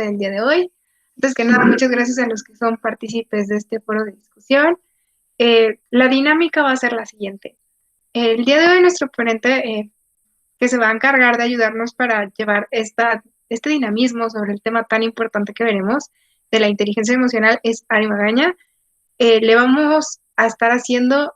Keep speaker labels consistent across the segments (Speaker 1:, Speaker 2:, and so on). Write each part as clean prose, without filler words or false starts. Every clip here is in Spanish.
Speaker 1: del día de hoy. Antes que nada, muchas gracias a los que son partícipes de este foro de discusión. La dinámica va a ser la siguiente. El día de hoy nuestro ponente que se va a encargar de ayudarnos para llevar este dinamismo sobre el tema tan importante que veremos de la inteligencia emocional es Ari Magaña. Le vamos a estar haciendo,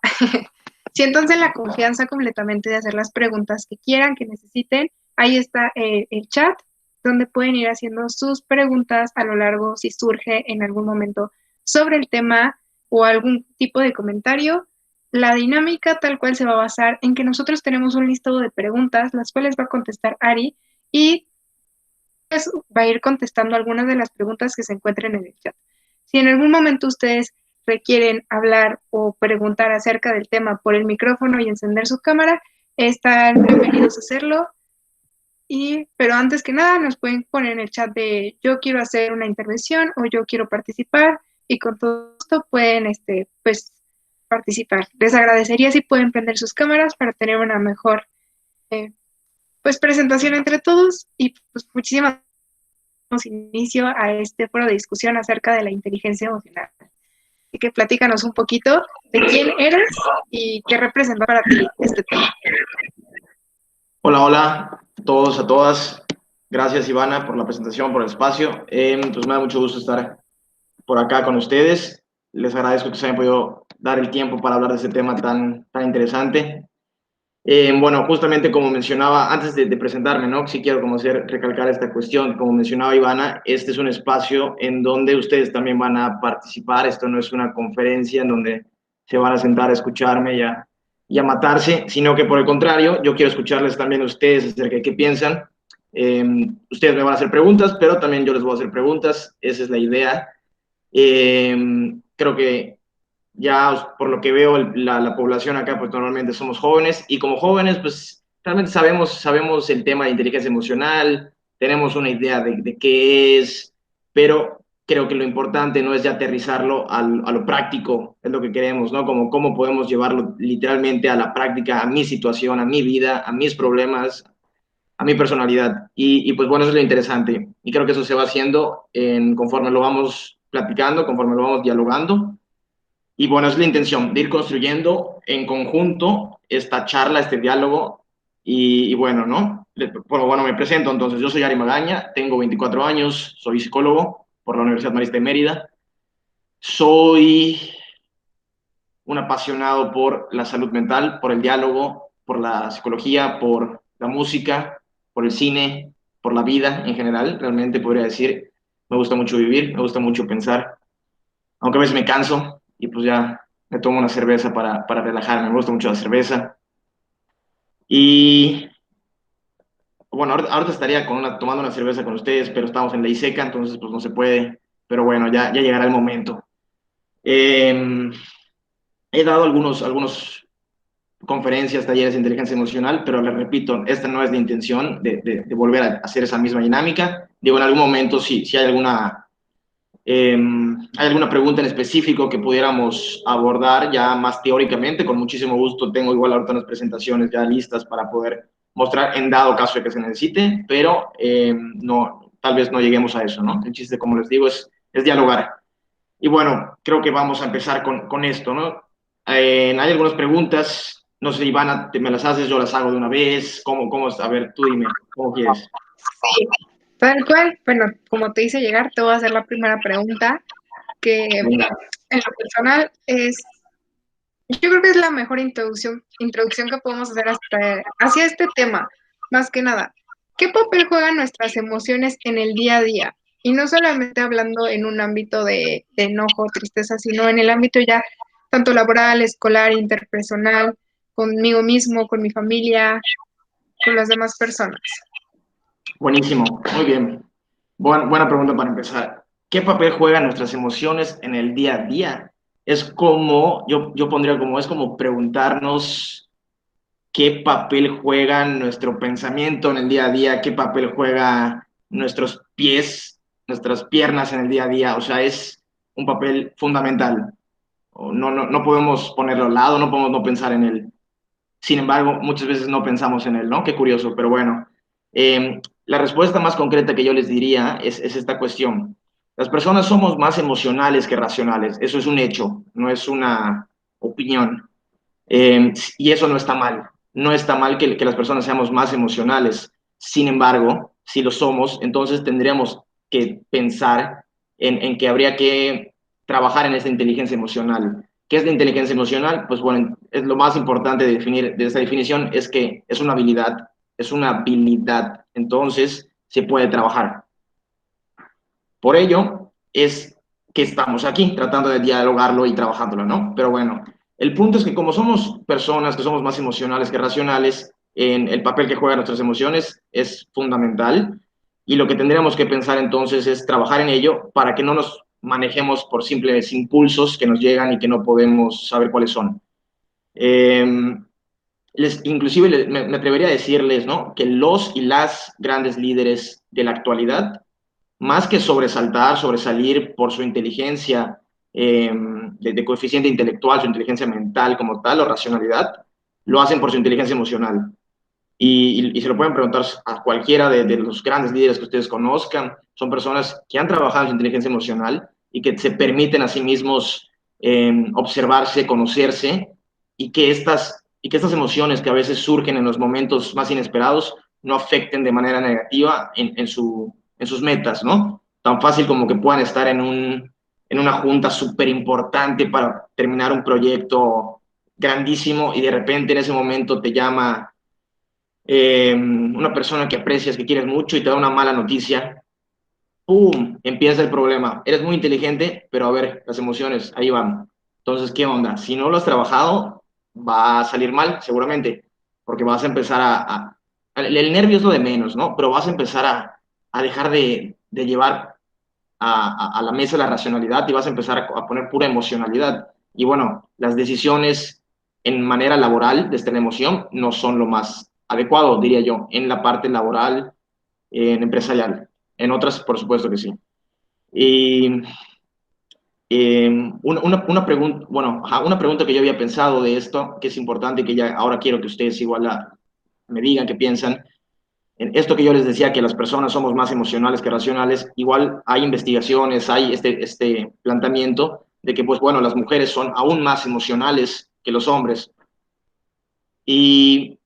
Speaker 1: siéntanse en la confianza completamente de hacer las preguntas que quieran, que necesiten. Ahí está el chat, donde pueden ir haciendo sus preguntas a lo largo, si surge en algún momento sobre el tema o algún tipo de comentario. La dinámica tal cual se va a basar en que nosotros tenemos un listado de preguntas, las cuales va a contestar Ari, y pues, va a ir contestando algunas de las preguntas que se encuentren en el chat. Si en algún momento ustedes requieren hablar o preguntar acerca del tema por el micrófono y encender su cámara, están bienvenidos a hacerlo. Pero antes que nada nos pueden poner en el chat de yo quiero hacer una intervención o yo quiero participar, y con todo esto pueden pues participar. Les agradecería si pueden prender sus cámaras para tener una mejor pues presentación entre todos, y pues muchísimas gracias. Damos inicio a este foro de discusión acerca de la inteligencia emocional. Así que platícanos un poquito de quién eres y qué representa para ti este tema.
Speaker 2: Hola, hola a todos, a todas. Gracias, Ivana, por la presentación, por el espacio. Pues me da mucho gusto estar por acá con ustedes. Les agradezco que se hayan podido dar el tiempo para hablar de este tema tan interesante. Bueno, justamente como mencionaba, antes de presentarme, ¿no? Sí quiero recalcar esta cuestión. Como mencionaba Ivana, este es un espacio en donde ustedes también van a participar. Esto no es una conferencia en donde se van a sentar a escucharme y a matarse, sino que por el contrario, yo quiero escucharles también a ustedes acerca de qué piensan. Ustedes me van a hacer preguntas, pero también yo les voy a hacer preguntas. Esa es la idea. Creo que ya por lo que veo la población acá pues normalmente somos jóvenes, y como jóvenes pues realmente sabemos el tema de inteligencia emocional, tenemos una idea de qué es, pero creo que lo importante no es ya aterrizarlo a lo práctico, es lo que queremos, ¿no? Como cómo podemos llevarlo literalmente a la práctica, a mi situación, a mi vida, a mis problemas, a mi personalidad. Y pues bueno, eso es lo interesante. Y creo que eso se va haciendo conforme lo vamos platicando, conforme lo vamos dialogando. Y bueno, es la intención de ir construyendo en conjunto esta charla, este diálogo. Y bueno, ¿no? Bueno, me presento entonces. Yo soy Ari Magaña, tengo 24 años, soy psicólogo por la Universidad Marista de Mérida. Soy un apasionado por la salud mental, por el diálogo, por la psicología, por la música, por el cine, por la vida en general. Realmente podría decir, me gusta mucho vivir, me gusta mucho pensar, aunque a veces me canso y pues ya me tomo una cerveza para relajarme. Me gusta mucho la cerveza. Y bueno, ahorita estaría tomando una cerveza con ustedes, pero estamos en ley seca, entonces pues no se puede. Pero bueno, ya llegará el momento. Eh, He dado algunos conferencias, talleres de inteligencia emocional, pero les repito, esta no es la intención de volver a hacer esa misma dinámica. Digo, en algún momento, si hay alguna pregunta en específico que pudiéramos abordar ya más teóricamente, con muchísimo gusto. Tengo igual ahorita unas presentaciones ya listas para poder mostrar en dado caso de que se necesite, pero no, tal vez no lleguemos a eso, ¿no? El chiste, como les digo, es dialogar. Y bueno, creo que vamos a empezar con esto, ¿no? Hay algunas preguntas, no sé, Ivana, me las haces, yo las hago de una vez. ¿Cómo? A ver, tú dime, ¿cómo quieres?
Speaker 1: Sí, tal cual. Bueno, como te hice llegar, te voy a hacer la primera pregunta, que
Speaker 2: Venga.
Speaker 1: en lo personal yo creo que es la mejor introducción que podemos hacer hacia este tema, más que nada. ¿Qué papel juegan nuestras emociones en el día a día? Y no solamente hablando en un ámbito de enojo, tristeza, sino en el ámbito ya tanto laboral, escolar, interpersonal, conmigo mismo, con mi familia, con las demás personas.
Speaker 2: Buenísimo, muy bien. Buena pregunta para empezar. ¿Qué papel juegan nuestras emociones en el día a día? Es como, yo pondría como, es como preguntarnos qué papel juega nuestro pensamiento en el día a día, qué papel juega nuestros pies, nuestras piernas en el día a día. O sea, es un papel fundamental. No podemos ponerlo al lado, no podemos no pensar en él. Sin embargo, muchas veces no pensamos en él, ¿no? Qué curioso, pero bueno. la respuesta más concreta que yo les diría es esta cuestión. Las personas somos más emocionales que racionales, eso es un hecho, no es una opinión. Y eso no está mal, no está mal que las personas seamos más emocionales. Sin embargo, si lo somos, entonces tendríamos que pensar en que habría que trabajar en esta inteligencia emocional. ¿Qué es la inteligencia emocional? Pues bueno, es lo más importante de definir de esta definición es que es una habilidad, es una habilidad, entonces se puede trabajar. Por ello es que estamos aquí tratando de dialogarlo y trabajándolo, ¿no? Pero bueno, el punto es que como somos personas que somos más emocionales que racionales, en el papel que juegan nuestras emociones es fundamental y lo que tendríamos que pensar entonces es trabajar en ello para que no nos manejemos por simples impulsos que nos llegan y que no podemos saber cuáles son. Eh, inclusive me atrevería a decirles, ¿no? Que los y las grandes líderes de la actualidad más que sobresalir por su inteligencia de coeficiente intelectual, su inteligencia mental como tal o racionalidad, lo hacen por su inteligencia emocional. Y se lo pueden preguntar a cualquiera de los grandes líderes que ustedes conozcan. Son personas que han trabajado en su inteligencia emocional y que se permiten a sí mismos observarse, conocerse y que estas emociones que a veces surgen en los momentos más inesperados no afecten de manera negativa en sus metas, ¿no? Tan fácil como que puedan estar en una junta súper importante para terminar un proyecto grandísimo y de repente en ese momento te llama una persona que aprecias, que quieres mucho y te da una mala noticia, ¡pum! Empieza el problema. Eres muy inteligente, pero a ver, las emociones, ahí van. Entonces, ¿qué onda? Si no lo has trabajado, va a salir mal, seguramente, porque vas a empezar el nervio es lo de menos, ¿no? Pero vas a empezar a dejar de llevar a la mesa la racionalidad y vas a empezar a poner pura emocionalidad. Y bueno, las decisiones en manera laboral desde la emoción no son lo más adecuado, diría yo, en la parte laboral, en empresarial. En otras, por supuesto que sí. Y una pregunta, bueno, una pregunta que yo había pensado de esto, que es importante, que ya ahora quiero que ustedes igual me digan qué piensan. En esto que yo les decía, que las personas somos más emocionales que racionales, igual hay investigaciones, hay este planteamiento de que, pues bueno, las mujeres son aún más emocionales que los hombres. Y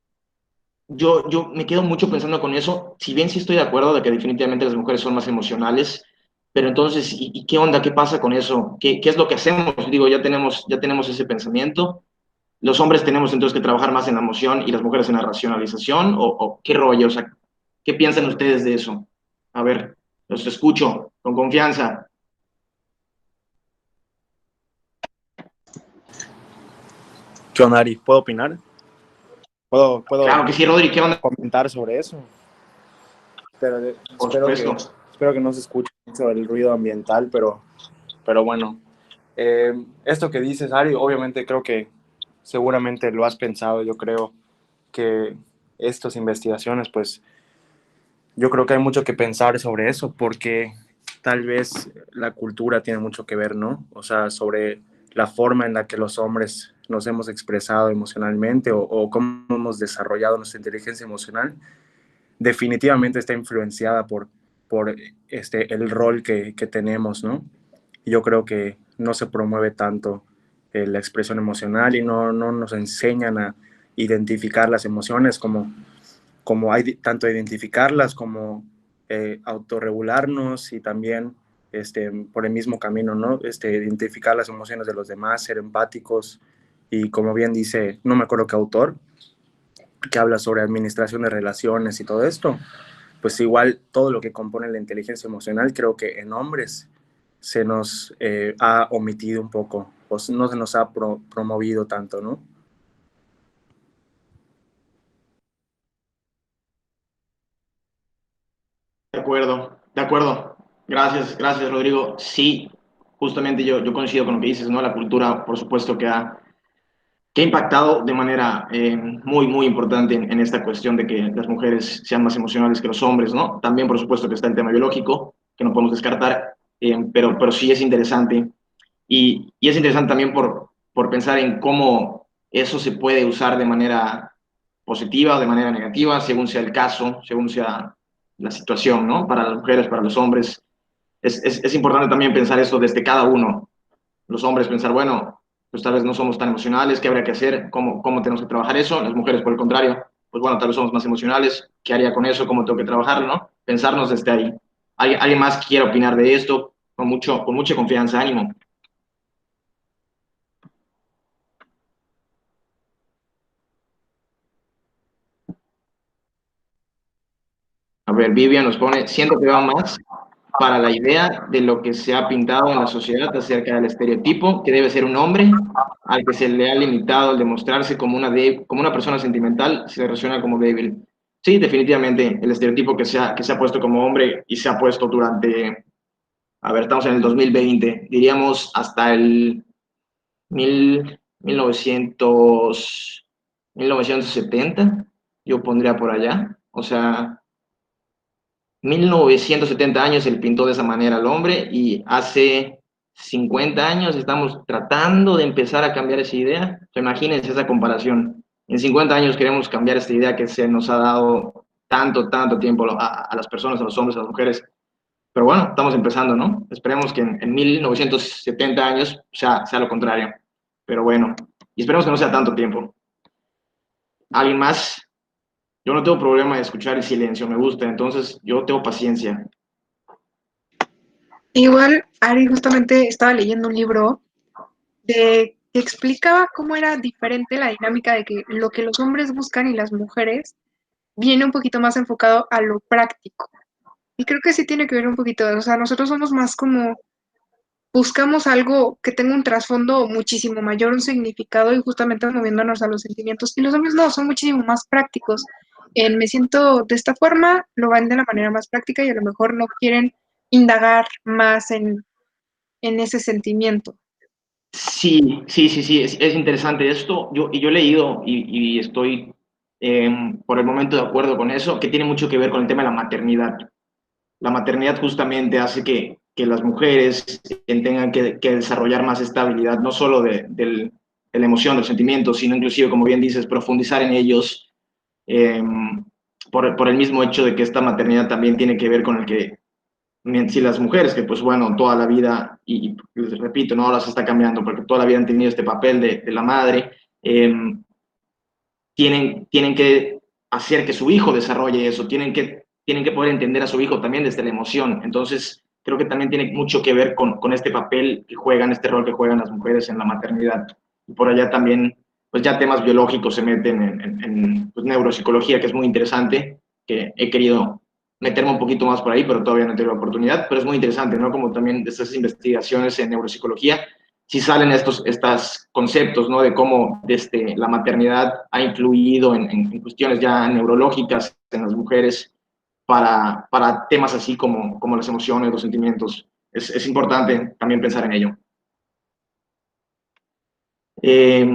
Speaker 2: yo me quedo mucho pensando con eso, si bien sí estoy de acuerdo de que definitivamente las mujeres son más emocionales, pero entonces, ¿y qué onda? ¿Qué pasa con eso? ¿Qué es lo que hacemos? Digo, ya tenemos ese pensamiento. ¿Los hombres tenemos entonces que trabajar más en la emoción y las mujeres en la racionalización? ¿O qué rollo? O sea, ¿qué piensan ustedes de eso? A ver, los escucho con confianza.
Speaker 3: ¿Qué onda, Ari? ¿Puedo opinar? ¿Puedo
Speaker 2: Claro que sí, Rodri, ¿qué onda?
Speaker 3: comentar sobre eso? Pero
Speaker 2: Por supuesto.
Speaker 3: espero que no se escuche mucho el ruido ambiental, pero bueno. Esto que dices, Ari, obviamente creo que seguramente lo has pensado. Yo creo que estas investigaciones, pues yo creo que hay mucho que pensar sobre eso, porque tal vez la cultura tiene mucho que ver, ¿no? O sea, sobre la forma en la que los hombres nos hemos expresado emocionalmente o cómo hemos desarrollado nuestra inteligencia emocional, definitivamente está influenciada por el rol que tenemos, ¿no? Yo creo que no se promueve tanto la expresión emocional y no nos enseñan a identificar las emociones como hay tanto identificarlas como autorregularnos y también por el mismo camino, ¿no? Identificar las emociones de los demás, ser empáticos y como bien dice, no me acuerdo qué autor, que habla sobre administración de relaciones y todo esto, pues igual todo lo que compone la inteligencia emocional, creo que en hombres se nos ha omitido un poco, pues no se nos ha promovido tanto, ¿no?
Speaker 2: De acuerdo, de acuerdo. Gracias, gracias, Rodrigo. Sí, justamente yo coincido con lo que dices, ¿no? La cultura, por supuesto, que ha impactado de manera muy, muy importante en esta cuestión de que las mujeres sean más emocionales que los hombres, ¿no? También, por supuesto, que está el tema biológico, que no podemos descartar, pero sí es interesante. Y es interesante también por pensar en cómo eso se puede usar de manera positiva o de manera negativa, según sea el caso, según sea la situación, ¿no? Para las mujeres, para los hombres. Es importante también pensar esto desde cada uno. Los hombres pensar, bueno, pues tal vez no somos tan emocionales, ¿qué habría que hacer? ¿Cómo tenemos que trabajar eso? Las mujeres, por el contrario, pues bueno, tal vez somos más emocionales, ¿qué haría con eso? ¿Cómo tengo que trabajarlo, no? Pensarnos desde ahí. ¿Alguien más quiera opinar de esto? Con mucha confianza, ánimo. A ver, Vivian nos pone, siento que va más para la idea de lo que se ha pintado en la sociedad acerca del estereotipo que debe ser un hombre al que se le ha limitado el demostrarse como una persona sentimental, se le relaciona como débil. Sí, definitivamente, el estereotipo que se ha puesto como hombre y se ha puesto durante, a ver, estamos en el 2020, diríamos hasta el 1900, 1970, yo pondría por allá, o sea, 1970 años él pintó de esa manera al hombre y hace 50 años estamos tratando de empezar a cambiar esa idea. O sea, imagínense esa comparación. En 50 años queremos cambiar esta idea que se nos ha dado tanto tiempo a las personas, a los hombres, a las mujeres. Pero bueno, estamos empezando, ¿no? Esperemos que en 1970 años sea lo contrario. Pero bueno, y esperemos que no sea tanto tiempo. ¿Alguien más? Yo no tengo problema de escuchar el silencio, me gusta, entonces yo tengo paciencia.
Speaker 1: Igual, Ari justamente estaba leyendo un libro que explicaba cómo era diferente la dinámica de que lo que los hombres buscan y las mujeres viene un poquito más enfocado a lo práctico. Y creo que sí tiene que ver un poquito, o sea, nosotros somos más como buscamos algo que tenga un trasfondo muchísimo mayor, un significado y justamente moviéndonos a los sentimientos. Y los hombres no, son muchísimo más prácticos. Me siento de esta forma, lo van de la manera más práctica y a lo mejor no quieren indagar más en ese sentimiento.
Speaker 2: Sí, es interesante esto. Yo he leído y estoy por el momento de acuerdo con eso, que tiene mucho que ver con el tema de la maternidad. La maternidad justamente hace que las mujeres tengan que desarrollar más esta habilidad, no solo de la emoción, del sentimiento, sino inclusive, como bien dices, profundizar en ellos eh, por el mismo hecho de que esta maternidad también tiene que ver con el que si las mujeres, que pues bueno, toda la vida, y les repito, no ahora se está cambiando, porque toda la vida han tenido este papel de la madre, eh, tienen que hacer que su hijo desarrolle eso, tienen que poder entender a su hijo también desde la emoción. Entonces, creo que también tiene mucho que ver con este papel que juegan, este rol que juegan las mujeres en la maternidad. Y por allá también, pues ya temas biológicos se meten en pues, neuropsicología, que es muy interesante, que he querido meterme un poquito más por ahí, pero todavía no he tenido la oportunidad, pero es muy interesante, ¿no? Como también estas investigaciones en neuropsicología, si salen estos conceptos, ¿no? De cómo desde la maternidad ha influido en cuestiones ya neurológicas en las mujeres para temas así como las emociones, los sentimientos. Es importante también pensar en ello. Eh,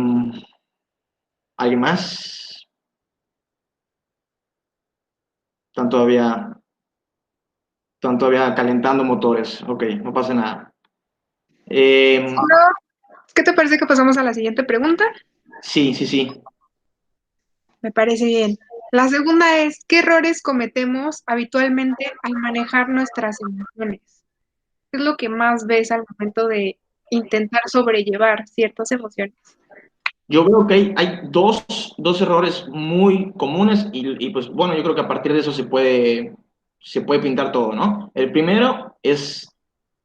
Speaker 2: ¿Alguien más? Están todavía calentando motores. Ok, no pasa nada. Eh,
Speaker 1: No, ¿qué te parece que pasamos a la siguiente pregunta?
Speaker 2: sí.
Speaker 1: Me parece bien. La segunda es, ¿qué errores cometemos habitualmente al manejar nuestras emociones? ¿Qué es lo que más ves al momento de intentar sobrellevar ciertas emociones?
Speaker 2: Yo veo que hay dos errores muy comunes y, pues bueno, yo creo que a partir de eso se puede pintar todo, ¿no? El primero es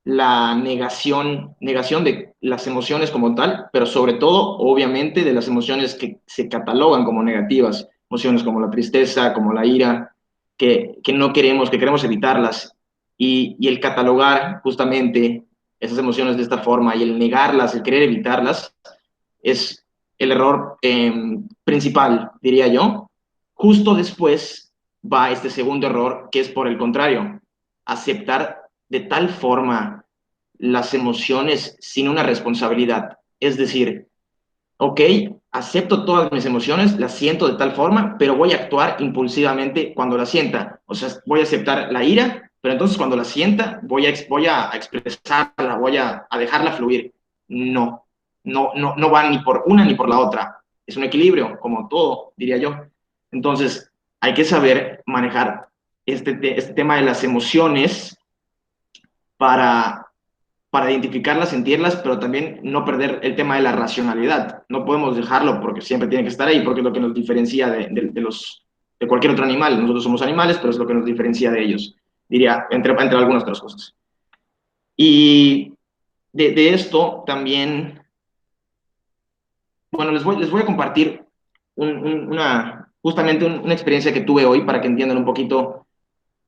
Speaker 2: la negación de las emociones como tal, pero sobre todo, obviamente, de las emociones que se catalogan como negativas, emociones como la tristeza, como la ira, que no queremos, que queremos evitarlas. Y el catalogar justamente esas emociones de esta forma y el negarlas, el querer evitarlas, es el error principal, diría yo. Justo después va este segundo error, que es por el contrario, aceptar de tal forma las emociones sin una responsabilidad. Es decir, ok, acepto todas mis emociones, las siento de tal forma, pero voy a actuar impulsivamente cuando las sienta. O sea, voy a aceptar la ira, pero entonces cuando la sienta voy a expresarla, a dejarla fluir. No va ni por una ni por la otra. Es un equilibrio, como todo, diría yo. Entonces, hay que saber manejar este tema de las emociones para, para identificarlas, sentirlas, pero también no perder el tema de la racionalidad. No podemos dejarlo porque siempre tiene que estar ahí, porque es lo que nos diferencia de cualquier otro animal. Nosotros somos animales, pero es lo que nos diferencia de ellos, diría, entre algunas otras cosas. Y de esto también, bueno, les voy a compartir justamente una experiencia que tuve hoy para que entiendan un poquito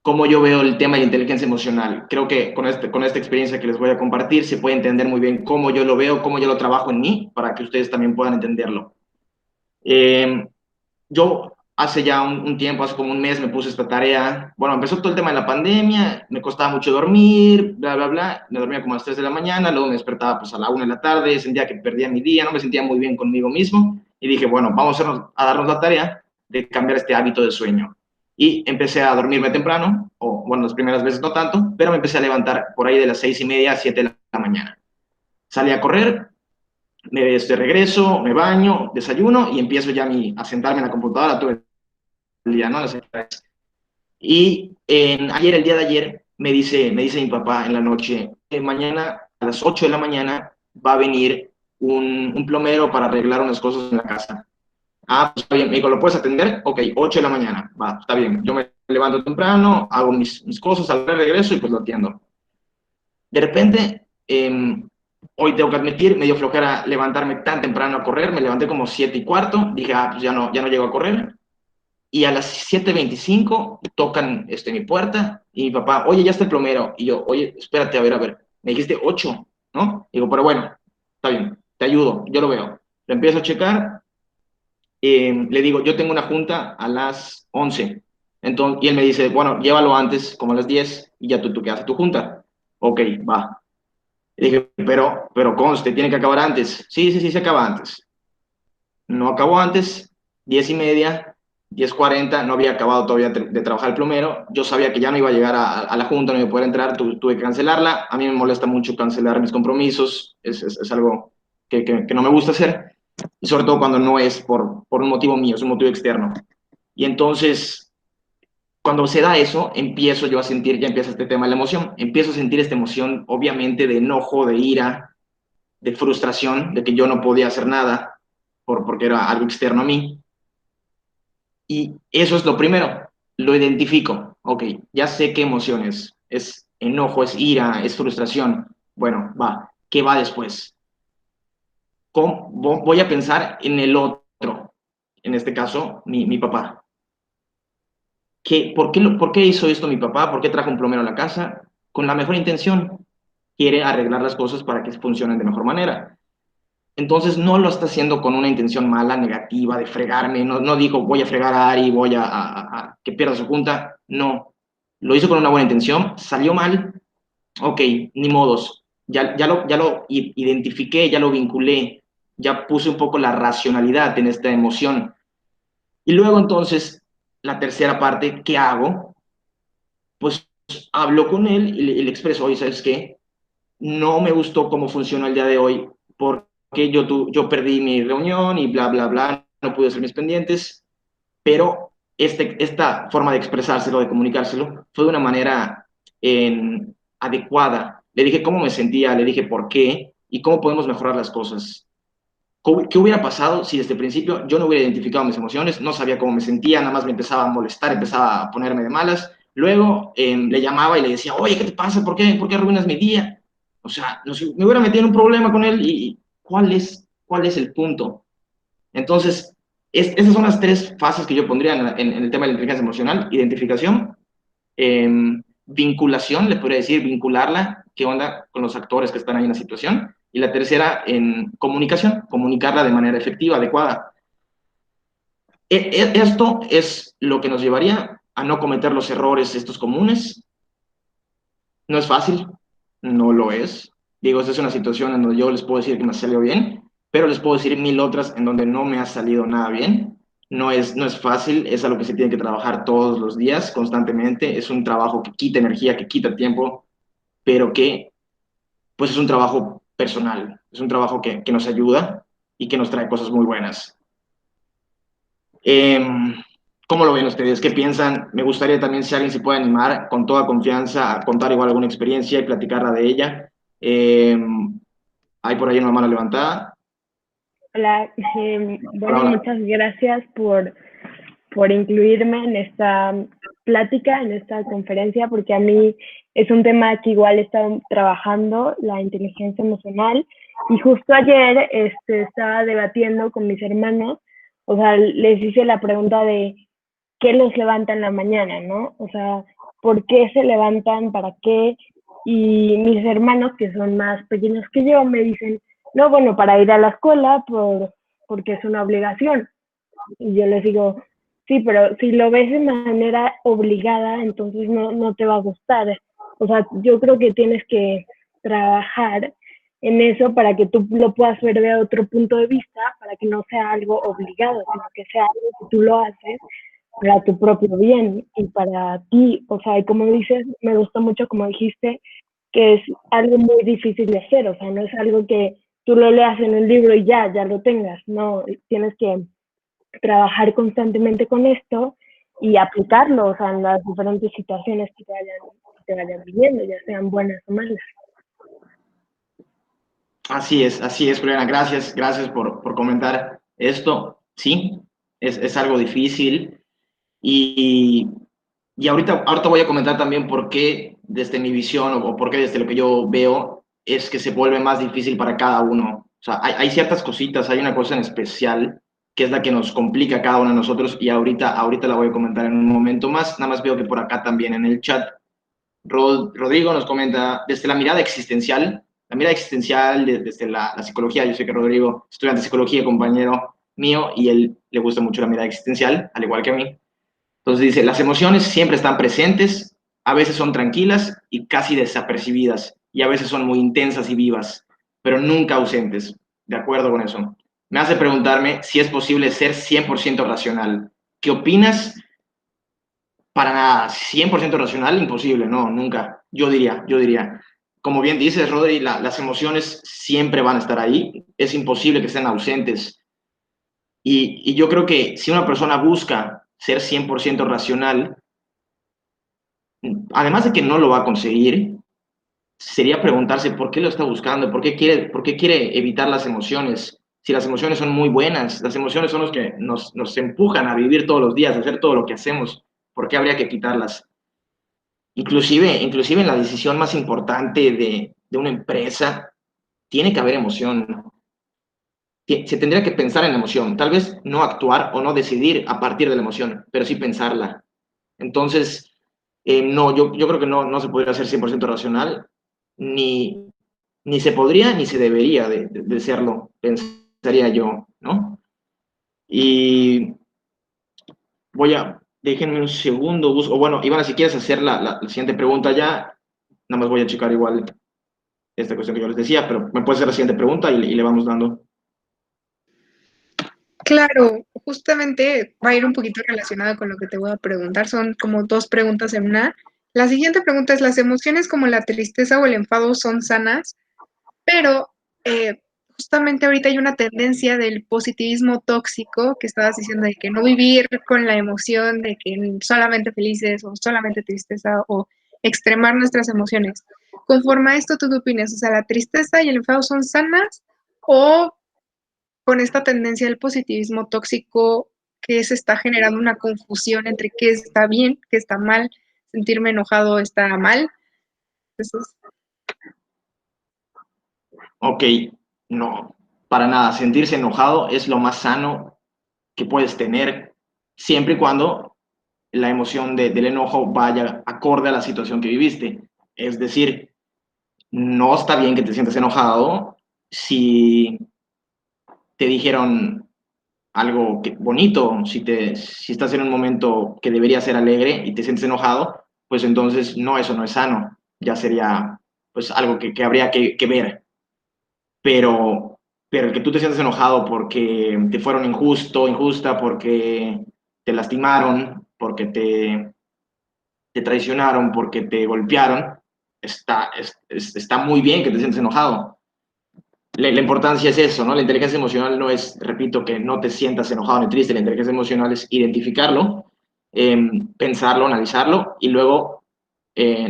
Speaker 2: cómo yo veo el tema de la inteligencia emocional. Creo que con esta experiencia que les voy a compartir se puede entender muy bien cómo yo lo veo, cómo yo lo trabajo en mí, para que ustedes también puedan entenderlo. Eh, yo hace ya un tiempo, hace como un mes, me puse esta tarea. Bueno, empezó todo el tema de la pandemia, me costaba mucho dormir, bla, bla, bla. Me dormía como a las 3 de la mañana, luego me despertaba pues a la 1 de la tarde, sentía que perdía mi día, no me sentía muy bien conmigo mismo. Y dije, bueno, vamos a darnos la tarea de cambiar este hábito de sueño. Y empecé a dormirme temprano, o bueno, las primeras veces no tanto, pero me empecé a levantar por ahí de las 6:30 a 7 de la mañana. Salí a correr, regreso, me baño, desayuno y empiezo ya a sentarme en la computadora todo el día, ¿no? Y el día de ayer, me dice mi papá en la noche, mañana a las 8 de la mañana va a venir un plomero para arreglar unas cosas en la casa. Ah, pues está bien, me dijo, ¿lo puedes atender? Ok, 8 de la mañana, va, está bien. Yo me levanto temprano, hago mis cosas, al regreso y pues lo atiendo. De repente, hoy tengo que admitir, me dio flojera levantarme tan temprano a correr, me levanté como 7:15, dije, pues ya no llego a correr, y a las 7:25 tocan mi puerta y mi papá, oye, ya está el plomero. Y yo, oye, espérate, a ver, me dijiste 8, ¿no? Digo, pero bueno, está bien, te ayudo, yo lo veo. Lo empiezo a checar, le digo, yo tengo una junta a las 11. Entonces, y él me dice, bueno, llévalo antes, como a las 10, y ya tú quedas a tu junta. Ok, va. Le dije, pero conste, tiene que acabar antes. Sí, sí, sí, se acaba antes. No acabó antes, 10:30, 10:40, no había acabado todavía de trabajar el plomero. Yo sabía que ya no iba a llegar a la junta, no iba a poder entrar, tuve que cancelarla. A mí me molesta mucho cancelar mis compromisos, es algo que no me gusta hacer, y sobre todo cuando no es por un motivo mío, es un motivo externo. Y entonces, cuando se da eso, empiezo yo a sentir, ya empieza este tema de la emoción, empiezo a sentir esta emoción, obviamente, de enojo, de ira, de frustración, de que yo no podía hacer nada porque era algo externo a mí. Y eso es lo primero, lo identifico. Ok, ya sé qué emociones. Es enojo, es ira, es frustración. Bueno, va, ¿qué va después? Voy a pensar en el otro, en este caso, mi papá. ¿Por qué hizo esto mi papá? ¿Por qué trajo un plomero a la casa? Con la mejor intención. Quiere arreglar las cosas para que funcionen de mejor manera. Entonces no lo está haciendo con una intención mala, negativa, de fregarme. No dijo, voy a fregar a Ari, voy a que pierda su junta. No. Lo hizo con una buena intención, salió mal. Ok, ni modos. Ya lo identifiqué, ya lo vinculé, ya puse un poco la racionalidad en esta emoción. Y luego entonces, la tercera parte, ¿qué hago? Pues hablo con él y le expreso, oye, ¿sabes qué? No me gustó cómo funcionó el día de hoy, porque yo perdí mi reunión y bla, bla, bla, no pude hacer mis pendientes, pero esta forma de expresárselo, de comunicárselo, fue de una manera adecuada. Le dije cómo me sentía, le dije por qué y cómo podemos mejorar las cosas. ¿Qué hubiera pasado si desde el principio yo no hubiera identificado mis emociones, no sabía cómo me sentía, nada más me empezaba a molestar, empezaba a ponerme de malas? Luego le llamaba y le decía, oye, ¿qué te pasa? ¿Por qué arruinas mi día? O sea, no sé, me hubiera metido en un problema con él y ¿cuál es el punto? Entonces, esas son las tres fases que yo pondría en el tema de la inteligencia emocional: identificación, vinculación, le podría decir, vincularla, qué onda con los actores que están ahí en la situación, y la tercera, en comunicación, comunicarla de manera efectiva, adecuada. Esto es lo que nos llevaría a no cometer los errores estos comunes. No es fácil, no lo es. Digo, esta es una situación en donde yo les puedo decir que me salió bien, pero les puedo decir mil otras en donde no me ha salido nada bien. No es fácil, es algo que se tiene que trabajar todos los días, constantemente. Es un trabajo que quita energía, que quita tiempo, pero que pues es un trabajo personal, es un trabajo que nos ayuda y que nos trae cosas muy buenas. Eh, ¿Cómo lo ven ustedes? ¿Qué piensan? Me gustaría también si alguien se puede animar con toda confianza a contar igual alguna experiencia y platicarla de ella. Eh, Hay por ahí una mano levantada.
Speaker 4: Hola,
Speaker 2: Hola,
Speaker 4: bueno,
Speaker 2: hola.
Speaker 4: muchas gracias por incluirme en esta plática, en esta conferencia, porque a mí es un tema que igual he estado trabajando, la inteligencia emocional, y justo ayer estaba debatiendo con mis hermanos, o sea, les hice la pregunta de qué los levanta en la mañana, ¿no? O sea, ¿por qué se levantan? ¿Para qué? Y mis hermanos, que son más pequeños que yo, me dicen, no, bueno, para ir a la escuela, porque es una obligación. Y yo les digo, sí, pero si lo ves de manera obligada, entonces no te va a gustar. O sea, yo creo que tienes que trabajar en eso para que tú lo puedas ver de otro punto de vista, para que no sea algo obligado, sino que sea algo que tú lo haces para tu propio bien y para ti. O sea, y como dices, me gustó mucho como dijiste, que es algo muy difícil de hacer. O sea, no es algo que tú lo leas en un libro y ya lo tengas. No, tienes que trabajar constantemente con esto y aplicarlo, o sea, en las diferentes situaciones que te vayan viviendo, ya sean buenas o malas.
Speaker 2: Así es, Juliana. Gracias, gracias por comentar esto. Sí, es algo difícil. Y, y ahorita voy a comentar también por qué desde mi visión o por qué desde lo que yo veo es que se vuelve más difícil para cada uno. O sea, hay ciertas cositas, hay una cosa en especial que es la que nos complica a cada uno de nosotros y ahorita la voy a comentar en un momento más. Nada más veo que por acá también en el chat Rodrigo nos comenta desde la mirada existencial desde la psicología. Yo sé que Rodrigo, estudiante de psicología, compañero mío, y él le gusta mucho la mirada existencial, al igual que a mí. Entonces dice, las emociones siempre están presentes, a veces son tranquilas y casi desapercibidas, y a veces son muy intensas y vivas, pero nunca ausentes. De acuerdo con eso. Me hace preguntarme si es posible ser 100% racional. ¿Qué opinas? Para nada, 100% racional, imposible, no, nunca. Yo diría. Como bien dices, Rodri, las emociones siempre van a estar ahí, es imposible que estén ausentes. Y yo creo que si una persona busca ser 100% racional, además de que no lo va a conseguir, sería preguntarse por qué lo está buscando, por qué quiere evitar las emociones. Si las emociones son muy buenas, las emociones son los que nos empujan a vivir todos los días, a hacer todo lo que hacemos, ¿por qué habría que quitarlas? Inclusive en la decisión más importante de una empresa, tiene que haber emoción. Se tendría que pensar en la emoción, tal vez no actuar o no decidir a partir de la emoción, pero sí pensarla. Entonces, no, yo creo que no se podría ser 100% racional, ni, ni se podría ni se debería de serlo, pensaría yo, ¿no? Y déjenme un segundo, o bueno, Ivana, si quieres hacer la siguiente pregunta ya, nada más voy a checar igual esta cuestión que yo les decía, pero me puede hacer la siguiente pregunta y le vamos dando.
Speaker 1: Claro, justamente va a ir un poquito relacionado con lo que te voy a preguntar. Son como dos preguntas en una. La siguiente pregunta es, ¿las emociones como la tristeza o el enfado son sanas? Pero justamente ahorita hay una tendencia del positivismo tóxico que estabas diciendo de que no vivir con la emoción de que solamente felices o solamente tristeza o extremar nuestras emociones. Conforme a esto, ¿tú qué opinas? O sea, ¿la tristeza y el enfado son sanas o con esta tendencia del positivismo tóxico que se está generando una confusión entre qué está bien, qué está mal, sentirme enojado está mal? Entonces,
Speaker 2: Ok, no, para nada. Sentirse enojado es lo más sano que puedes tener, siempre y cuando la emoción del enojo vaya acorde a la situación que viviste. Es decir, no está bien que te sientas enojado si te dijeron algo bonito, si estás en un momento que debería ser alegre y te sientes enojado, pues entonces no, eso no es sano, ya sería pues algo que habría que ver. Pero el que tú te sientas enojado porque te fueron injusta, porque te lastimaron, porque te traicionaron, porque te golpearon, está muy bien que te sientes enojado. La importancia es eso, ¿no? La inteligencia emocional no es, repito, que no te sientas enojado ni triste, la inteligencia emocional es identificarlo pensarlo, analizarlo y luego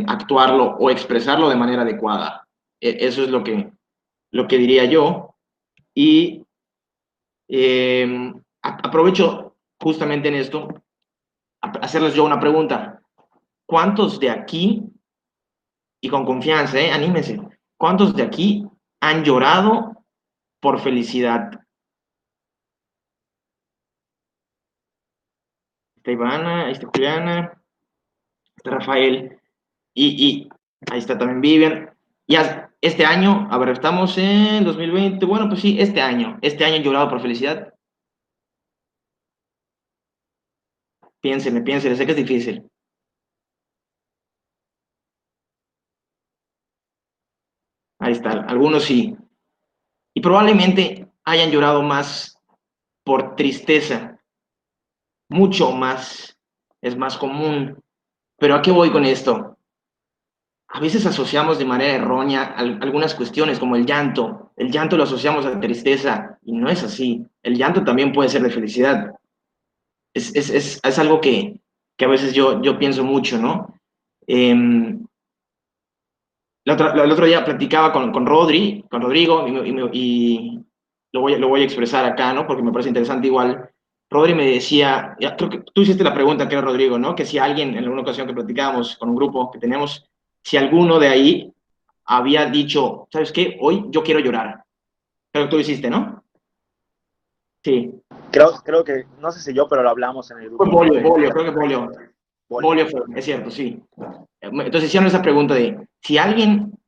Speaker 2: actuarlo o expresarlo de manera adecuada. Eso es lo que diría yo. Y aprovecho justamente en esto hacerles yo una pregunta. ¿Cuántos de aquí, y con confianza, anímense, cuántos de aquí han llorado por felicidad? Está Ivana, ahí está Juliana, está Rafael, y ahí está también Vivian. Ya este año, a ver, estamos en 2020, bueno, pues sí, este año han llorado por felicidad. Piénsenle, piénsenle, sé que es difícil. Ahí está, algunos sí. Y probablemente hayan llorado más por tristeza, mucho más, es más común. Pero ¿a qué voy con esto? A veces asociamos de manera errónea algunas cuestiones como el llanto. El llanto lo asociamos a tristeza y no es así. El llanto también puede ser de felicidad. Es algo que a veces yo pienso mucho, ¿no? Eh, el otro día platicaba con Rodrigo, y lo voy a expresar acá, ¿no? Porque me parece interesante igual. Rodri me decía, creo que tú hiciste la pregunta, que era Rodrigo, ¿no? Que si alguien, en alguna ocasión que platicábamos con un grupo que tenemos, si alguno de ahí había dicho, ¿sabes qué? Hoy yo quiero llorar. Creo que tú hiciste, ¿no? Sí.
Speaker 3: Creo que, no sé si yo, pero lo hablamos en el
Speaker 2: Fue
Speaker 3: grupo, ¿no?
Speaker 2: Bolio, creo que Bolio.
Speaker 3: Bolio.
Speaker 2: Bolio fue, es cierto, sí. Entonces hicieron esa pregunta de si alguien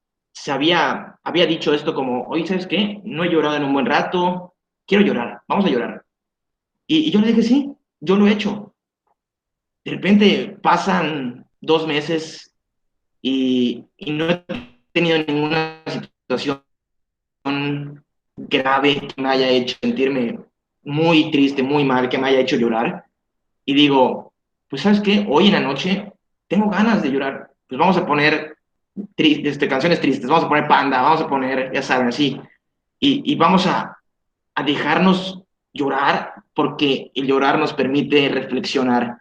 Speaker 2: había dicho esto como, oye, ¿sabes qué? No he llorado en un buen rato, quiero llorar, vamos a llorar. Y yo le dije, sí, yo lo he hecho. De repente pasan 2 meses y no he tenido ninguna situación grave que me haya hecho sentirme muy triste, muy mal, que me haya hecho llorar. Y digo, pues ¿sabes qué? Hoy en la noche tengo ganas de llorar. Pues vamos a poner canciones tristes, vamos a poner Panda, vamos a poner, ya saben, así. Y vamos a dejarnos llorar porque el llorar nos permite reflexionar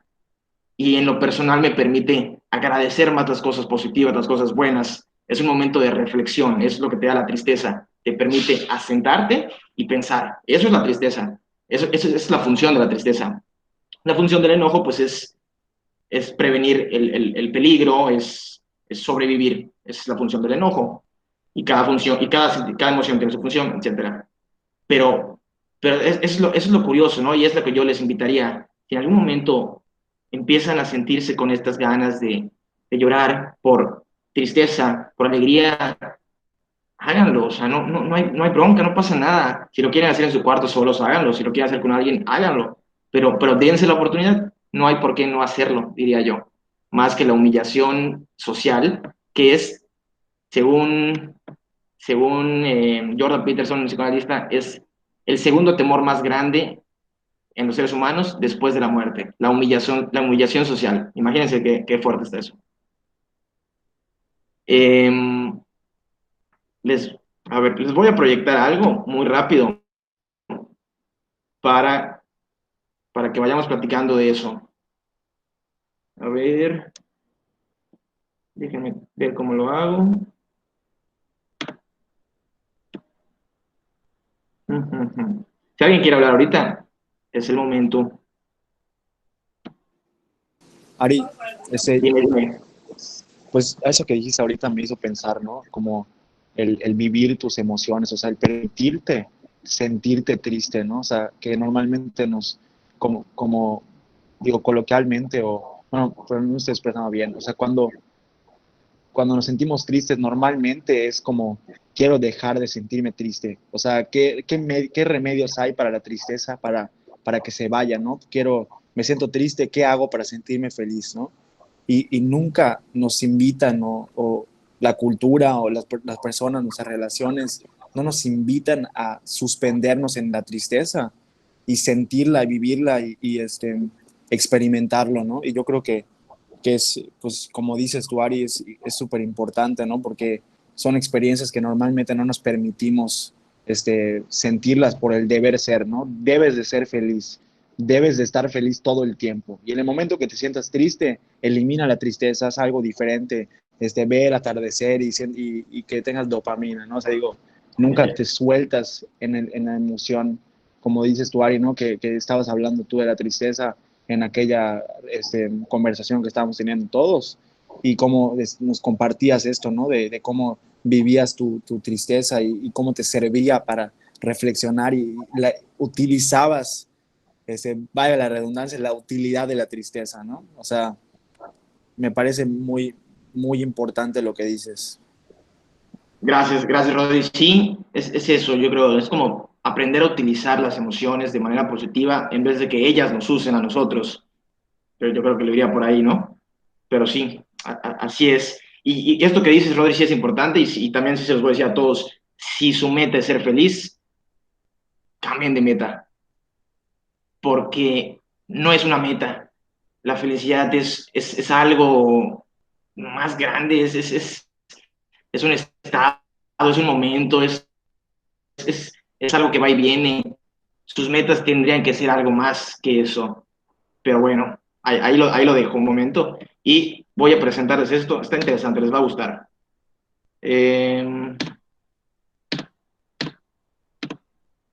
Speaker 2: y en lo personal me permite agradecer más las cosas positivas, las cosas buenas. Es un momento de reflexión, es lo que te da la tristeza. Te permite asentarte y pensar. Eso es la tristeza. Eso es la función de la tristeza. La función del enojo, pues, es prevenir el peligro, es sobrevivir. Esa es la función del enojo. Y cada función, y cada emoción tiene su función, etcétera. Pero, eso es lo curioso, ¿no? Y es lo que yo les invitaría. Si en algún momento empiezan a sentirse con estas ganas de llorar por tristeza, por alegría, háganlo. O sea, no hay bronca, no pasa nada. Si lo quieren hacer en su cuarto solos, háganlo. Si lo quieren hacer con alguien, háganlo. Pero dense la oportunidad. No hay por qué no hacerlo, diría yo. Más que la humillación social, que es, según Jordan Peterson, un psicoanalista, es el segundo temor más grande en los seres humanos después de la muerte, la humillación social. Imagínense qué fuerte está eso. Eh, les, a ver, les voy a proyectar algo muy rápido para, para que vayamos platicando de eso. A ver, déjenme ver cómo lo hago. Si alguien quiere hablar ahorita, es el momento.
Speaker 3: Ari,
Speaker 2: Dime, dime.
Speaker 3: pues eso que dijiste ahorita me hizo pensar, ¿no? Como el vivir tus emociones, o sea, el permitirte sentirte triste, ¿no? O sea, que normalmente como digo, coloquialmente, o, bueno, pero no estoy expresando bien, o sea, cuando nos sentimos tristes, normalmente es como, quiero dejar de sentirme triste. O sea, ¿qué remedios hay para la tristeza, para que se vaya, ¿no? Me siento triste, ¿qué hago para sentirme feliz, ¿no? Y nunca nos invitan, o la cultura o las personas, nuestras relaciones, no nos invitan a suspendernos en la tristeza y sentirla, y vivirla y experimentarlo, ¿no? Y yo creo que es, pues como dices tú, Ari, es súper importante, ¿no? Porque son experiencias que normalmente no nos permitimos sentirlas por el deber ser, ¿no? Debes de ser feliz. debes de estar feliz todo el tiempo. Y en el momento que te sientas triste, elimina la tristeza, haz algo diferente, ve el atardecer y que tengas dopamina, ¿no? O sea, digo, nunca te sueltas en la emoción, como dices tú, Ari, ¿no? Que estabas hablando tú de la tristeza en aquella conversación que estábamos teniendo todos y cómo nos compartías esto, ¿no? De cómo vivías tu tristeza y cómo te servía para reflexionar y la utilizabas, vaya la redundancia, la utilidad de la tristeza, ¿no? O sea, me parece muy, muy importante lo que dices.
Speaker 2: Gracias, Rodri. Sí, es eso, yo creo, es como aprender a utilizar las emociones de manera positiva en vez de que ellas nos usen a nosotros. Pero yo creo que lo iría por ahí, ¿no? Pero sí, así es. Y esto que dices, Rodri, sí es importante y también sí se los voy a decir a todos, si su meta es ser feliz, cambien de meta, porque no es una meta. La felicidad es algo más grande, es un estado, es un momento, es algo que va y viene. Sus metas tendrían que ser algo más que eso. Pero bueno, ahí lo dejo un momento y voy a presentarles esto. Está interesante, les va a gustar.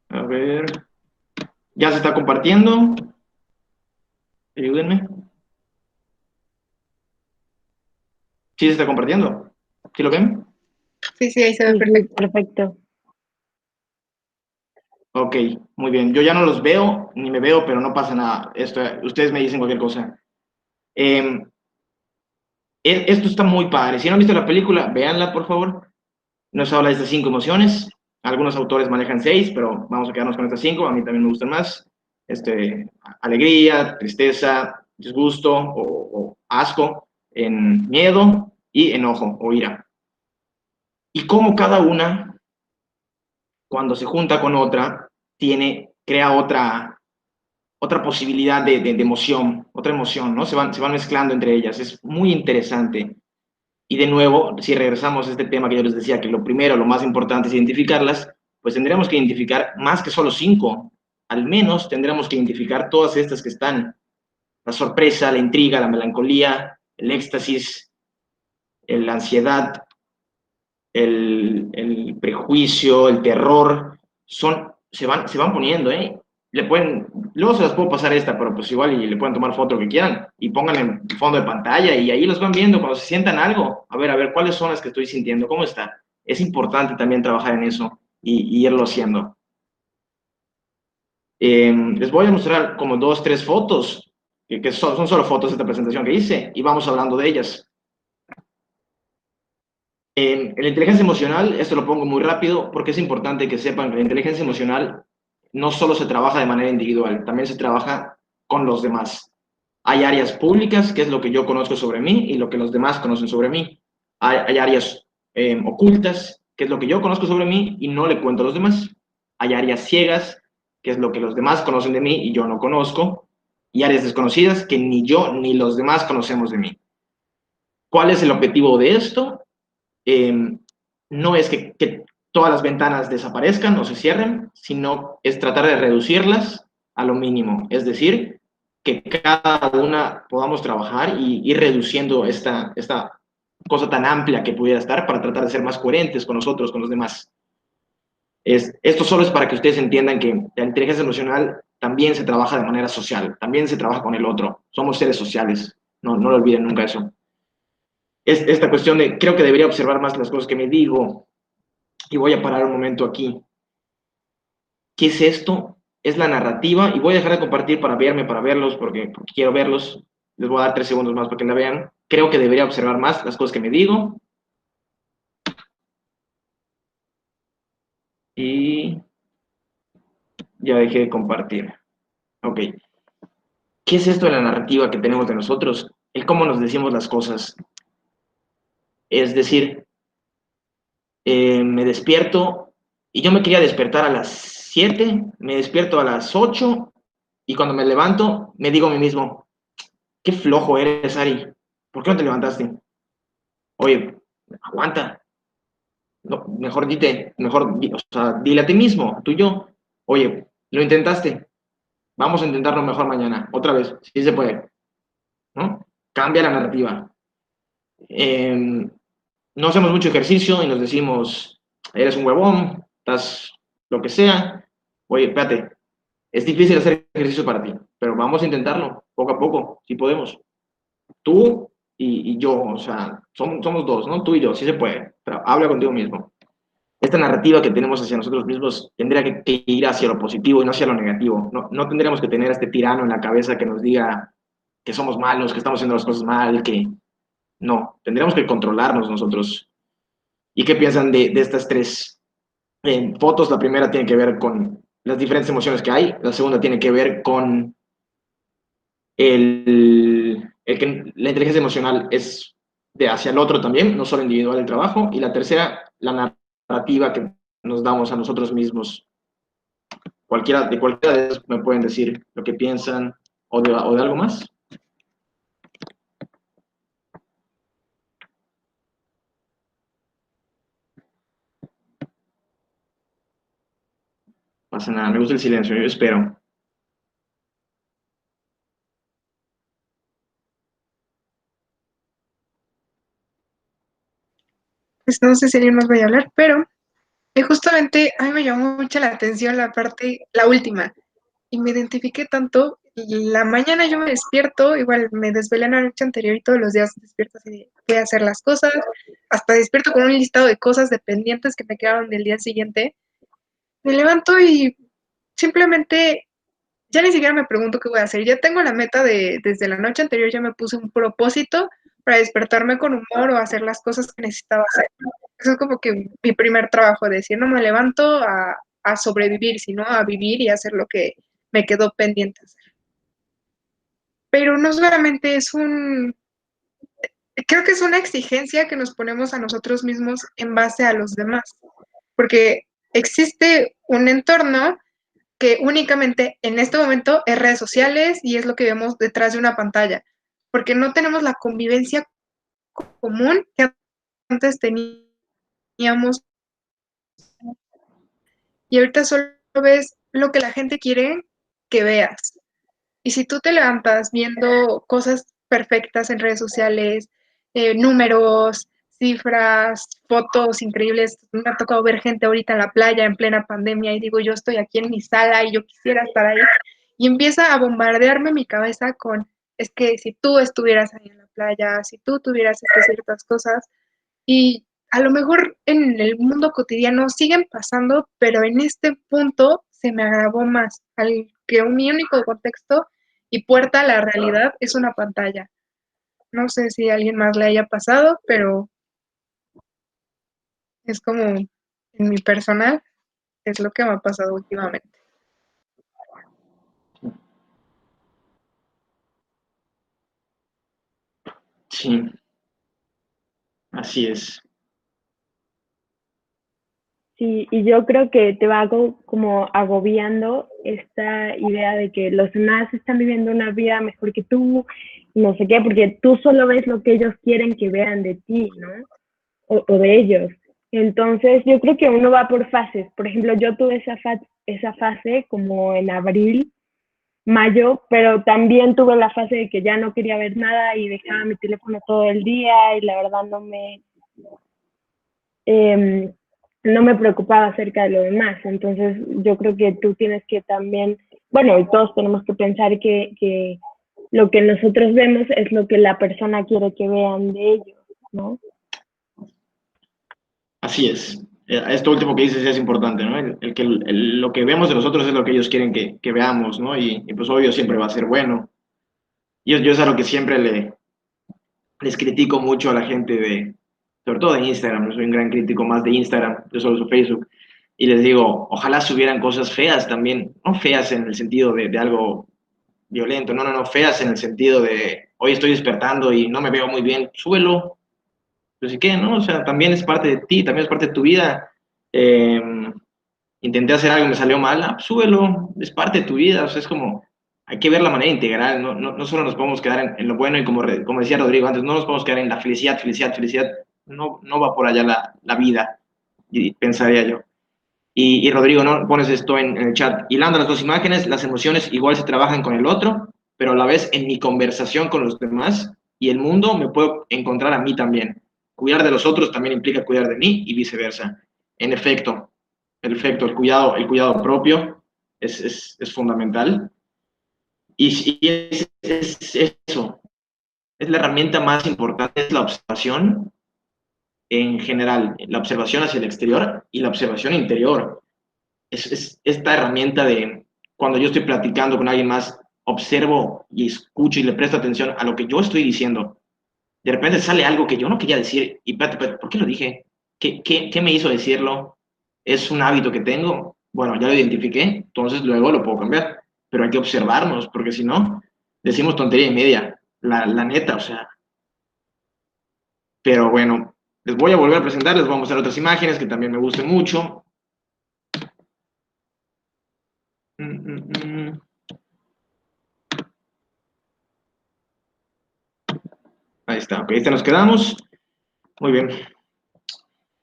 Speaker 2: A ver, ya se está compartiendo. Ayúdenme. ¿Sí se está compartiendo? ¿Sí lo ven?
Speaker 1: Sí, ahí se ve
Speaker 4: Sí, sí,
Speaker 1: perfecto.
Speaker 4: perfecto.
Speaker 2: Ok, muy bien. Yo ya no los veo, ni me veo, pero no pasa nada. Ustedes me dicen cualquier cosa. Esto está muy padre. Si no han visto la película, véanla, por favor. Nos habla de estas 5 emociones. Algunos autores manejan 6, pero vamos a quedarnos con estas 5. A mí también me gustan más. Alegría, tristeza, disgusto o asco, miedo y enojo o ira. Y cómo cada una, cuando se junta con otra, crea otra posibilidad de emoción, otra emoción, ¿no? Se van mezclando entre ellas. Es muy interesante. Y de nuevo, si regresamos a este tema que yo les decía, que lo primero, lo más importante es identificarlas, pues tendríamos que identificar más que solo 5. Al menos tendríamos que identificar todas estas que están. La sorpresa, la intriga, la melancolía, el éxtasis, la ansiedad, el prejuicio, el terror, se van poniendo, ¿eh? Luego se las puedo pasar esta, pero pues igual y le pueden tomar foto que quieran y pongan en fondo de pantalla y ahí los van viendo cuando se sientan algo. A ver, cuáles son las que estoy sintiendo, cómo está. Es importante también trabajar en eso y irlo haciendo. Les voy a mostrar como 2, 3 fotos, que son solo fotos de esta presentación que hice y vamos hablando de ellas. En la inteligencia emocional, esto lo pongo muy rápido porque es importante que sepan que la inteligencia emocional no solo se trabaja de manera individual, también se trabaja con los demás. Hay áreas públicas, que es lo que yo conozco sobre mí y lo que los demás conocen sobre mí. Hay áreas ocultas, que es lo que yo conozco sobre mí y no le cuento a los demás. Hay áreas ciegas, que es lo que los demás conocen de mí y yo no conozco. Y áreas desconocidas que ni yo ni los demás conocemos de mí. ¿Cuál es el objetivo de esto? No es que todas las ventanas desaparezcan o se cierren, sino es tratar de reducirlas a lo mínimo. Es decir, que cada una podamos trabajar y ir reduciendo esta cosa tan amplia que pudiera estar para tratar de ser más coherentes con nosotros, con los demás. Esto solo es para que ustedes entiendan que la inteligencia emocional también se trabaja de manera social, también se trabaja con el otro. Somos seres sociales, no lo olviden nunca eso. Es esta cuestión de, creo que debería observar más las cosas que me digo, y voy a parar un momento aquí. ¿Qué es esto? Es la narrativa, y voy a dejar de compartir para verlos, porque quiero verlos. Les voy a dar 3 segundos más para que la vean. Creo que debería observar más las cosas que me digo. Y ya dejé de compartir. Ok. ¿Qué es esto de la narrativa que tenemos de nosotros? El cómo nos decimos las cosas. Es decir, me despierto y yo me quería despertar a las 7, me despierto a las 8 y cuando me levanto me digo a mí mismo, qué flojo eres, Ari, ¿por qué no te levantaste? Oye, aguanta, no, mejor, o sea, dile a ti mismo, tú y yo, oye, lo intentaste, vamos a intentarlo mejor mañana, otra vez, sí se puede, ¿no? Cambia la narrativa. No hacemos mucho ejercicio y nos decimos, eres un huevón, estás lo que sea. Oye, espérate, es difícil hacer ejercicio para ti, pero vamos a intentarlo, poco a poco, si podemos. Tú y yo, o sea, somos dos, ¿no? Tú y yo, sí se puede, pero habla contigo mismo. Esta narrativa que tenemos hacia nosotros mismos tendría que ir hacia lo positivo y no hacia lo negativo. No tendríamos que tener a este tirano en la cabeza que nos diga que somos malos, que estamos haciendo las cosas mal, que no, tendríamos que controlarnos nosotros. ¿Y qué piensan de estas tres fotos? La primera tiene que ver con las diferentes emociones que hay, la segunda tiene que ver con el que la inteligencia emocional es de hacia el otro también, no solo individual el trabajo, y la tercera, la narrativa que nos damos a nosotros mismos. Cualquiera de ellos me pueden decir lo que piensan o de algo más. Pasa nada, me gusta el silencio, yo espero.
Speaker 1: Pues no sé si alguien más vaya a hablar, pero justamente a mí me llamó mucho la atención la parte, la última, y me identifiqué tanto. Y la mañana yo me despierto, igual me desvelé la noche anterior y todos los días despierto así de voy a hacer las cosas, hasta despierto con un listado de cosas de pendientes que me quedaron del día siguiente. Me levanto y simplemente ya ni siquiera me pregunto qué voy a hacer. Ya tengo la meta de desde la noche anterior, ya me puse un propósito para despertarme con humor o hacer las cosas que necesitaba hacer. Eso es como que mi primer trabajo, de decir, no me levanto a sobrevivir, sino a vivir y hacer lo que me quedó pendiente hacer. Pero no solamente es creo que es una exigencia que nos ponemos a nosotros mismos en base a los demás, porque existe un entorno que únicamente en este momento es redes sociales y es lo que vemos detrás de una pantalla, porque no tenemos la convivencia común que antes teníamos y ahorita solo ves lo que la gente quiere que veas. Y si tú te levantas viendo cosas perfectas en redes sociales, números, cifras, fotos increíbles, me ha tocado ver gente ahorita en la playa en plena pandemia y digo, yo estoy aquí en mi sala y yo quisiera estar ahí. Y empieza a bombardearme mi cabeza con, es que si tú estuvieras ahí en la playa, si tú tuvieras estas ciertas cosas, y a lo mejor en el mundo cotidiano siguen pasando, pero en este punto se me agravó más, al que mi único contexto y puerta a la realidad es una pantalla. No sé si a alguien más le haya pasado, pero es como en mi personal, es lo que me ha pasado últimamente.
Speaker 2: Sí, así es.
Speaker 4: Sí, y yo creo que te va como agobiando esta idea de que los demás están viviendo una vida mejor que tú, no sé qué, porque tú solo ves lo que ellos quieren que vean de ti, ¿no? O de ellos. Entonces, yo creo que uno va por fases. Por ejemplo, yo tuve esa fase como en abril, mayo, pero también tuve la fase de que ya no quería ver nada y dejaba mi teléfono todo el día y la verdad eh, no me preocupaba acerca de lo demás. Entonces, yo creo que tú tienes que también, bueno, y todos tenemos que pensar que lo que nosotros vemos es lo que la persona quiere que vean de ellos, ¿no?
Speaker 2: Así es. Esto último que dices es importante, ¿no? Lo que vemos de nosotros es lo que ellos quieren que veamos, ¿no? Y pues obvio siempre va a ser bueno. Yo es algo que siempre les critico mucho a la gente sobre todo de Instagram, yo soy un gran crítico más de Instagram, yo solo uso Facebook, y les digo, ojalá subieran cosas feas también, no feas en el sentido de algo violento, no, feas en el sentido de, hoy estoy despertando y no me veo muy bien, súbelo, pues sí que, ¿no? O sea, también es parte de ti, también es parte de tu vida. Eh, Intenté hacer algo y me salió mal, súbelo, es parte de tu vida, o sea, es como, hay que ver la manera integral, no solo nos podemos quedar en lo bueno y como decía Rodrigo antes, no nos podemos quedar en la felicidad, no va por allá la vida, y pensaría yo. Y Rodrigo, ¿no? Pones esto en el chat. Hilando las dos imágenes, las emociones igual se trabajan con el otro, pero a la vez en mi conversación con los demás y el mundo me puedo encontrar a mí también. Cuidar de los otros también implica cuidar de mí y viceversa. En efecto, el cuidado propio es fundamental. Y es eso, es la herramienta más importante, es la observación en general, la observación hacia el exterior y la observación interior. Es esta herramienta de cuando yo estoy platicando con alguien más, observo y escucho y le presto atención a lo que yo estoy diciendo. De repente sale algo que yo no quería decir y espérate, ¿por qué lo dije? ¿Qué me hizo decirlo? ¿Es un hábito que tengo? Bueno, ya lo identifiqué, entonces luego lo puedo cambiar. Pero hay que observarnos, porque si no, decimos tontería y media, la neta, o sea. Pero bueno, les voy a volver a presentar, les voy a mostrar otras imágenes que también me gustan mucho. Ahí está, ok, ahí nos quedamos. Muy bien.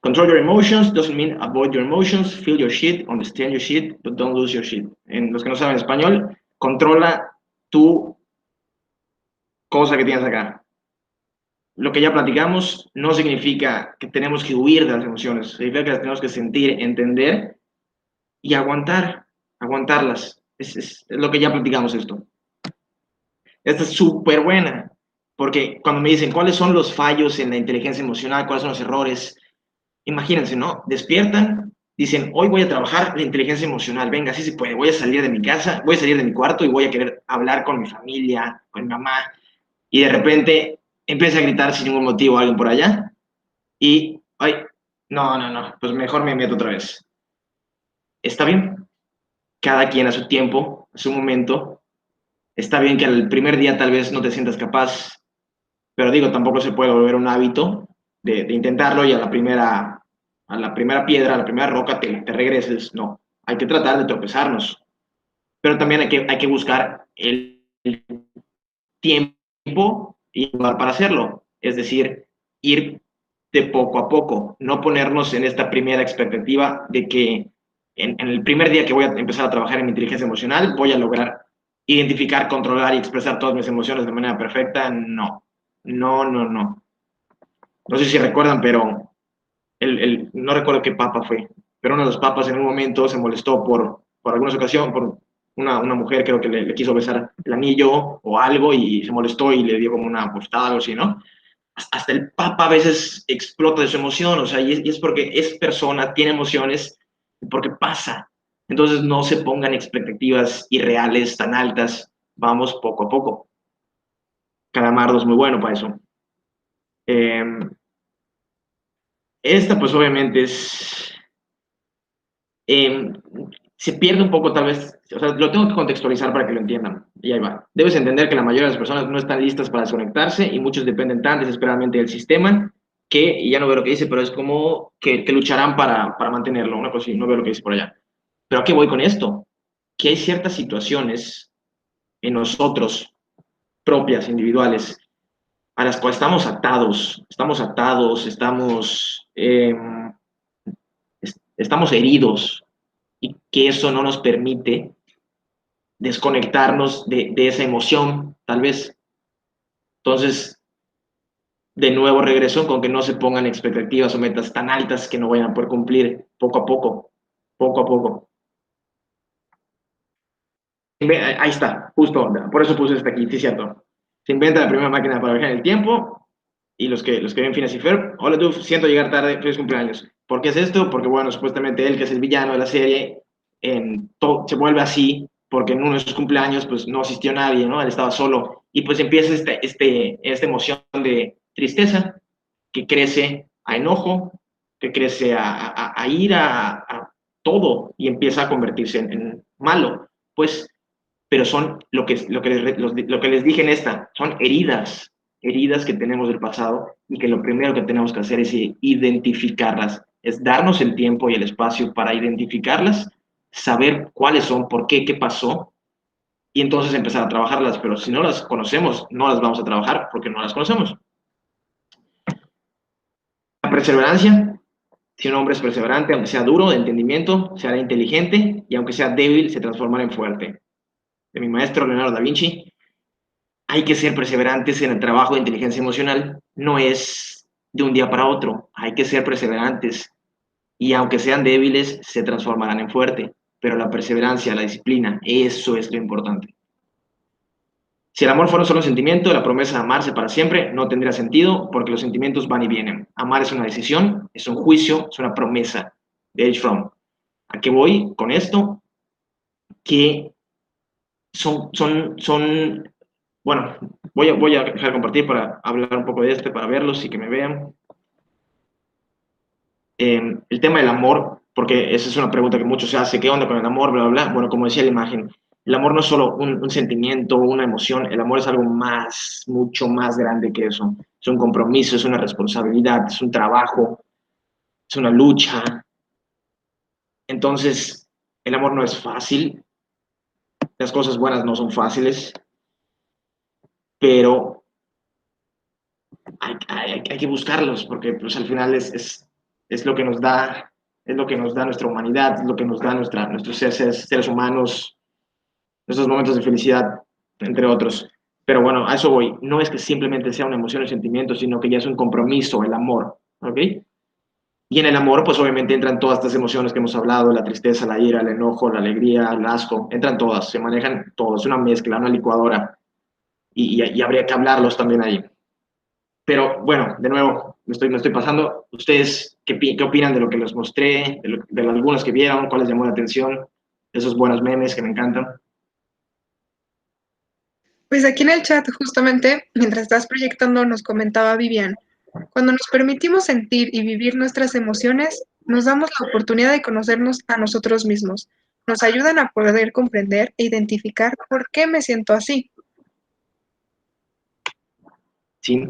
Speaker 2: Control your emotions doesn't mean avoid your emotions, feel your shit, understand your shit, but don't lose your shit. En los que no saben español, controla tu cosa que tienes acá. Lo que ya platicamos no significa que tenemos que huir de las emociones, significa que las tenemos que sentir, entender y aguantarlas. Es lo que ya platicamos esto. Esta es súper buena, porque cuando me dicen cuáles son los fallos en la inteligencia emocional, cuáles son los errores, imagínense, ¿no? Despiertan, dicen, hoy voy a trabajar la inteligencia emocional, venga, sí se puede, voy a salir de mi casa, voy a salir de mi cuarto y voy a querer hablar con mi familia, con mi mamá, y de repente empieza a gritar sin ningún motivo a alguien por allá, y, ay, no, pues mejor me meto otra vez. Está bien, cada quien a su tiempo, a su momento, está bien que al primer día tal vez no te sientas capaz, pero digo, tampoco se puede volver un hábito de intentarlo y a la primera piedra, a la primera roca te regreses. No, hay que tratar de tropezarnos, pero también hay que buscar el tiempo y el lugar para hacerlo. Es decir, ir de poco a poco, no ponernos en esta primera expectativa de que en el primer día que voy a empezar a trabajar en mi inteligencia emocional voy a lograr identificar, controlar y expresar todas mis emociones de manera perfecta. No, no. No sé si recuerdan, pero no recuerdo qué papa fue, pero uno de los papas en un momento se molestó por alguna ocasión, por una mujer creo que le quiso besar el anillo o algo y se molestó y le dio como una postada o algo así, ¿no? Hasta el papa a veces explota de su emoción, o sea, y es porque es persona, tiene emociones, porque pasa. Entonces no se pongan expectativas irreales tan altas, vamos poco a poco. Calamardo es muy bueno para eso. Esta pues obviamente eh, se pierde un poco tal vez, o sea, lo tengo que contextualizar para que lo entiendan, y ahí va. Debes entender que la mayoría de las personas no están listas para desconectarse y muchos dependen tan desesperadamente del sistema que, y ya no veo lo que dice, pero es como que lucharán para mantenerlo, una cosa así, no veo lo que dice por allá. Pero ¿a qué voy con esto? Que hay ciertas situaciones en nosotros, propias, individuales, a las cuales estamos heridos y que eso no nos permite desconectarnos de esa emoción, tal vez. Entonces, de nuevo regreso con que no se pongan expectativas o metas tan altas que no vayan a poder cumplir poco a poco, poco a poco. Ahí está, justo, por eso puse esto aquí, sí es cierto. Se inventa la primera máquina para viajar en el tiempo y los que ven Phineas y Ferb, hola tú, siento llegar tarde, feliz cumpleaños. ¿Por qué es esto? Porque bueno, supuestamente él, que es el villano de la serie, se vuelve así porque en uno de sus cumpleaños pues no asistió nadie, ¿no? Él estaba solo y pues empieza esta emoción de tristeza que crece a enojo, que crece a ira, a todo y empieza a convertirse en malo. Pues pero son lo que les dije en esta, son heridas que tenemos del pasado y que lo primero que tenemos que hacer es identificarlas, es darnos el tiempo y el espacio para identificarlas, saber cuáles son, por qué, qué pasó y entonces empezar a trabajarlas, pero si no las conocemos, no las vamos a trabajar porque no las conocemos. La perseverancia Si un hombre es perseverante, aunque sea duro de entendimiento, se hará inteligente, y aunque sea débil, se transformará en fuerte. De mi maestro Leonardo da Vinci, hay que ser perseverantes en el trabajo de inteligencia emocional. No es de un día para otro, hay que ser perseverantes, y aunque sean débiles, se transformarán en fuerte. Pero la perseverancia, la disciplina, eso es lo importante. Si el amor fuera un solo sentimiento, la promesa de amarse para siempre no tendría sentido porque los sentimientos van y vienen. Amar es una decisión, es un juicio, es una promesa. De Erich Fromm. ¿A qué voy con esto? Que bueno, voy a dejar de compartir para hablar un poco de para verlos y que me vean. El tema del amor, porque esa es una pregunta que muchos se hacen, ¿qué onda con el amor? Bla, bla, bla. Bueno, como decía la imagen, el amor no es solo un sentimiento, una emoción, el amor es algo más, mucho más grande que eso. Es un compromiso, es una responsabilidad, es un trabajo, es una lucha. Entonces, el amor no es fácil, las cosas buenas no son fáciles, pero hay que buscarlos, porque pues al final es lo que nos da, es lo que nos da nuestra humanidad, es lo que nos da nuestros seres humanos, nuestros momentos de felicidad, entre otros. Pero bueno, a eso voy. No es que simplemente sea una emoción o sentimiento, sino que ya es un compromiso, el amor, ¿ok? Y en el amor, pues obviamente entran todas estas emociones que hemos hablado, la tristeza, la ira, el enojo, la alegría, el asco, entran todas, se manejan todos, es una mezcla, una licuadora, y habría que hablarlos también ahí. Pero bueno, de nuevo, me estoy pasando. ¿Ustedes qué opinan de lo que les mostré, de algunos que vieron, cuál les llamó la atención, esos buenos memes que me encantan?
Speaker 1: Pues aquí en el chat, justamente, mientras estás proyectando, nos comentaba Vivian, cuando nos permitimos sentir y vivir nuestras emociones, nos damos la oportunidad de conocernos a nosotros mismos. Nos ayudan a poder comprender e identificar por qué me siento así.
Speaker 2: Sí,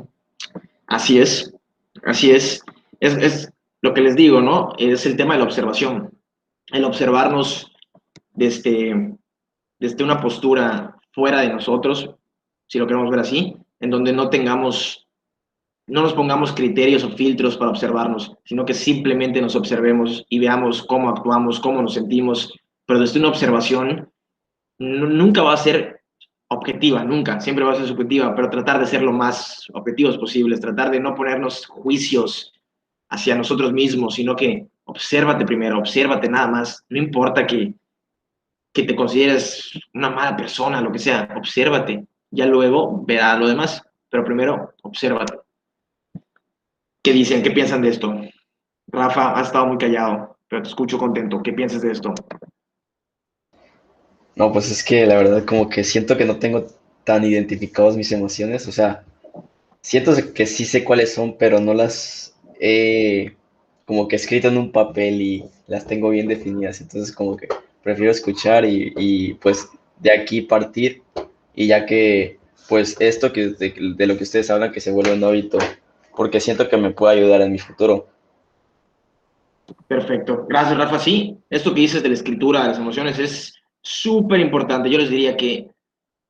Speaker 2: así es, así es. Es lo que les digo, ¿no? Es el tema de la observación, el observarnos desde, desde una postura fuera de nosotros, si lo queremos ver así, en donde no nos pongamos criterios o filtros para observarnos, sino que simplemente nos observemos y veamos cómo actuamos, cómo nos sentimos, pero desde una observación nunca va a ser objetiva, nunca, siempre va a ser subjetiva, pero tratar de ser lo más objetivos posibles, tratar de no ponernos juicios hacia nosotros mismos, sino que obsérvate primero, obsérvate nada más, no importa que te consideres una mala persona, lo que sea, obsérvate, ya luego verá lo demás, pero primero obsérvate. ¿Qué dicen? ¿Qué piensan de esto? Rafa, has estado muy callado, pero te escucho contento. ¿Qué piensas de esto?
Speaker 5: No, pues es que la verdad como que siento que no tengo tan identificados mis emociones, o sea, siento que sí sé cuáles son, pero no las he como que escrito en un papel y las tengo bien definidas, entonces como que prefiero escuchar y pues de aquí partir y ya que pues esto que de lo que ustedes hablan que se vuelve un hábito, porque siento que me puede ayudar en mi futuro.
Speaker 2: Perfecto. Gracias, Rafa. Sí, esto que dices de la escritura, de las emociones, es súper importante. Yo les diría que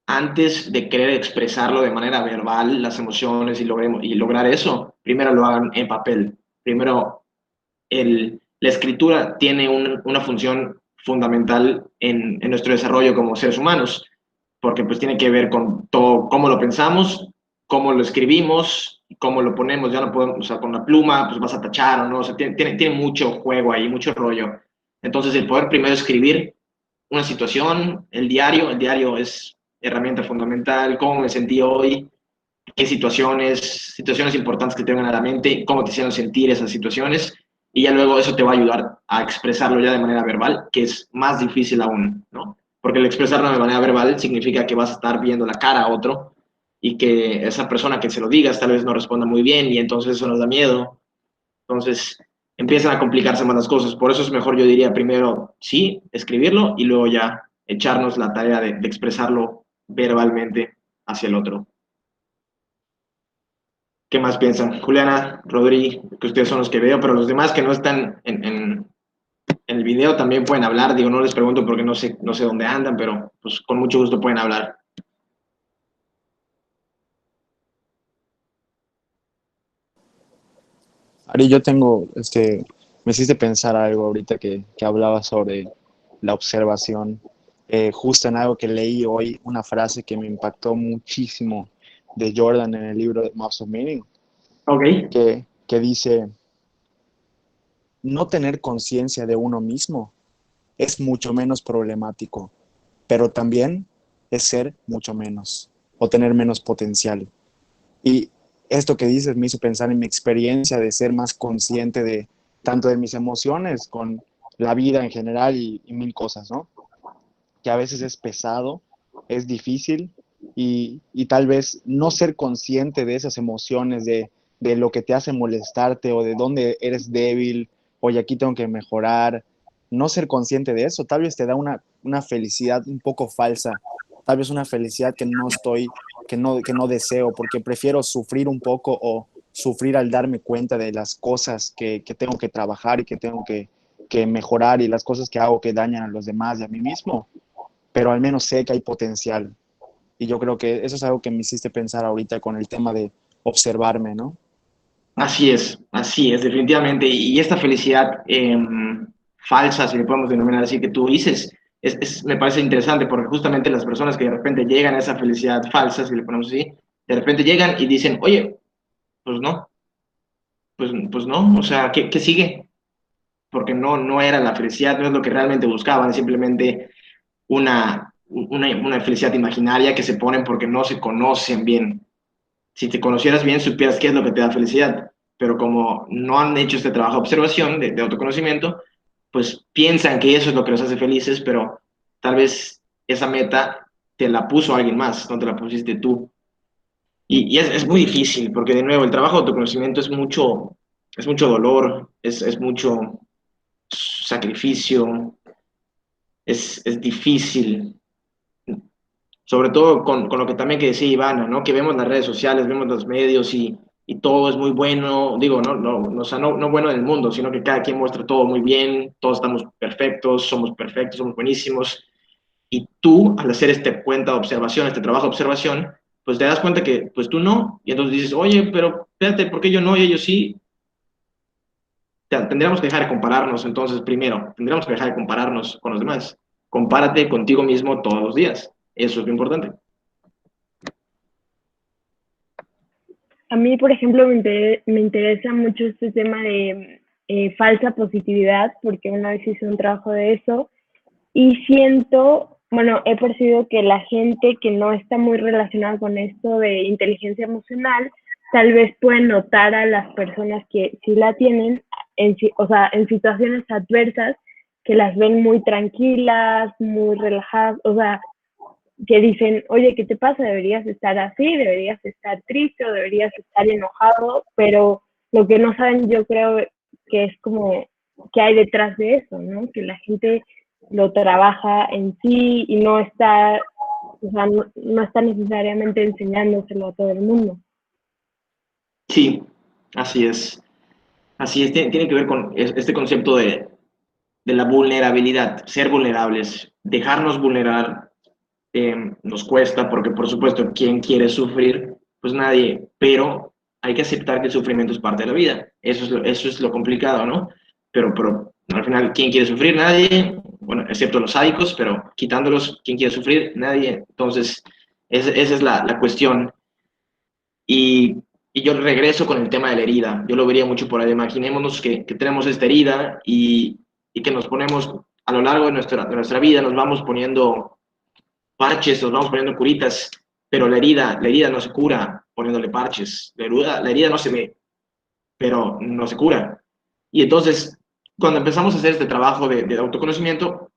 Speaker 2: antes de querer expresarlo de manera verbal, las emociones y lograr eso, primero lo hagan en papel. Primero, la escritura tiene una función fundamental en nuestro desarrollo como seres humanos, porque pues tiene que ver con todo, cómo lo pensamos, cómo lo escribimos, cómo lo ponemos, ya no podemos, o sea, con la pluma, pues vas a tachar o no, o sea, tiene mucho juego ahí, mucho rollo. Entonces, el poder primero escribir una situación, el diario es herramienta fundamental, cómo me sentí hoy, qué situaciones importantes que te vengan a la mente, cómo te hicieron sentir esas situaciones, y ya luego eso te va a ayudar a expresarlo ya de manera verbal, que es más difícil aún, ¿no? Porque el expresarlo de manera verbal significa que vas a estar viendo la cara a otro y que esa persona que se lo digas tal vez no responda muy bien y entonces eso nos da miedo. Entonces empiezan a complicarse más las cosas. Por eso es mejor, yo diría, primero sí, escribirlo y luego ya echarnos la tarea de expresarlo verbalmente hacia el otro. ¿Qué más piensan? Juliana, Rodri, que ustedes son los que veo, pero los demás que no están en el video también pueden hablar. Digo, no les pregunto porque no sé dónde andan, pero pues con mucho gusto pueden hablar.
Speaker 3: Ari, yo tengo me hiciste pensar algo ahorita que hablaba sobre la observación. Justo en algo que leí hoy, una frase que me impactó muchísimo de Jordan en el libro de Maps of Meaning,
Speaker 2: Ok.
Speaker 3: que dice, no tener conciencia de uno mismo es mucho menos problemático, pero también es ser mucho menos o tener menos potencial. Y esto que dices me hizo pensar en mi experiencia de ser más consciente de tanto de mis emociones con la vida en general y mil cosas, ¿no? Que a veces es pesado, es difícil y tal vez no ser consciente de esas emociones, de lo que te hace molestarte o de dónde eres débil, oye, aquí tengo que mejorar, no ser consciente de eso, tal vez te da una felicidad un poco falsa, tal vez una felicidad que no deseo, porque prefiero sufrir un poco o sufrir al darme cuenta de las cosas que tengo que trabajar y que tengo que mejorar y las cosas que hago que dañan a los demás y a mí mismo, pero al menos sé que hay potencial. Y yo creo que eso es algo que me hiciste pensar ahorita con el tema de observarme, ¿no?
Speaker 2: Así es, definitivamente. Y esta felicidad falsa, si le podemos denominar así, que tú dices, me parece interesante porque justamente las personas que de repente llegan a esa felicidad falsa, si le ponemos así, de repente llegan y dicen, oye, pues no, pues no, o sea, ¿qué sigue? Porque no era la felicidad, no es lo que realmente buscaban, es simplemente una felicidad imaginaria que se ponen porque no se conocen bien. Si te conocieras bien, supieras qué es lo que te da felicidad, pero como no han hecho este trabajo de observación, de autoconocimiento, pues piensan que eso es lo que los hace felices, pero tal vez esa meta te la puso alguien más, no te la pusiste tú. Y es muy difícil, porque de nuevo, el trabajo de autoconocimiento es mucho dolor, es mucho sacrificio, es difícil, sobre todo con lo que también que decía Ivana, ¿no? Que vemos las redes sociales, vemos los medios y todo es muy bueno, digo, o sea, no bueno en el mundo, sino que cada quien muestra todo muy bien, todos estamos perfectos, somos buenísimos, y tú, al hacer este cuenta de observación, este trabajo de observación, pues te das cuenta que pues tú no, y entonces dices, oye, pero espérate, ¿por qué yo no y ellos sí? Tendríamos que dejar de compararnos, entonces, primero, tendríamos que dejar de compararnos con los demás. Compárate contigo mismo todos los días. Eso es lo importante.
Speaker 4: A mí, por ejemplo, me interesa mucho este tema de falsa positividad, porque una vez hice un trabajo de eso y siento, bueno, he percibido que la gente que no está muy relacionada con esto de inteligencia emocional, tal vez puede notar a las personas que sí la tienen, o sea, en situaciones adversas, que las ven muy tranquilas, muy relajadas, o sea, que dicen, oye, ¿qué te pasa? Deberías estar así, deberías estar triste o deberías estar enojado, pero lo que no saben yo creo que es como que hay detrás de eso, ¿no? Que la gente lo trabaja en sí y no está, o sea, no está necesariamente enseñándoselo a todo el mundo.
Speaker 2: Sí, así es. Así es, tiene que ver con este concepto de la vulnerabilidad, ser vulnerables, dejarnos vulnerar, nos cuesta, porque por supuesto, ¿quién quiere sufrir? Pues nadie, pero hay que aceptar que el sufrimiento es parte de la vida. Eso es lo complicado, ¿no? Pero al final, ¿quién quiere sufrir? Nadie, bueno, excepto los sádicos, pero quitándolos, ¿quién quiere sufrir? Nadie. Entonces, esa es la cuestión. Y, y yo regreso con el tema de la herida. Yo lo vería mucho por ahí. Imaginémonos que tenemos esta herida y que nos ponemos a lo largo de nuestra vida, nos vamos poniendo parches, nos vamos poniendo curitas, pero la herida no se cura poniéndole parches. La herida no se ve, pero no se cura. Y entonces, cuando empezamos a hacer este trabajo de autoconocimiento,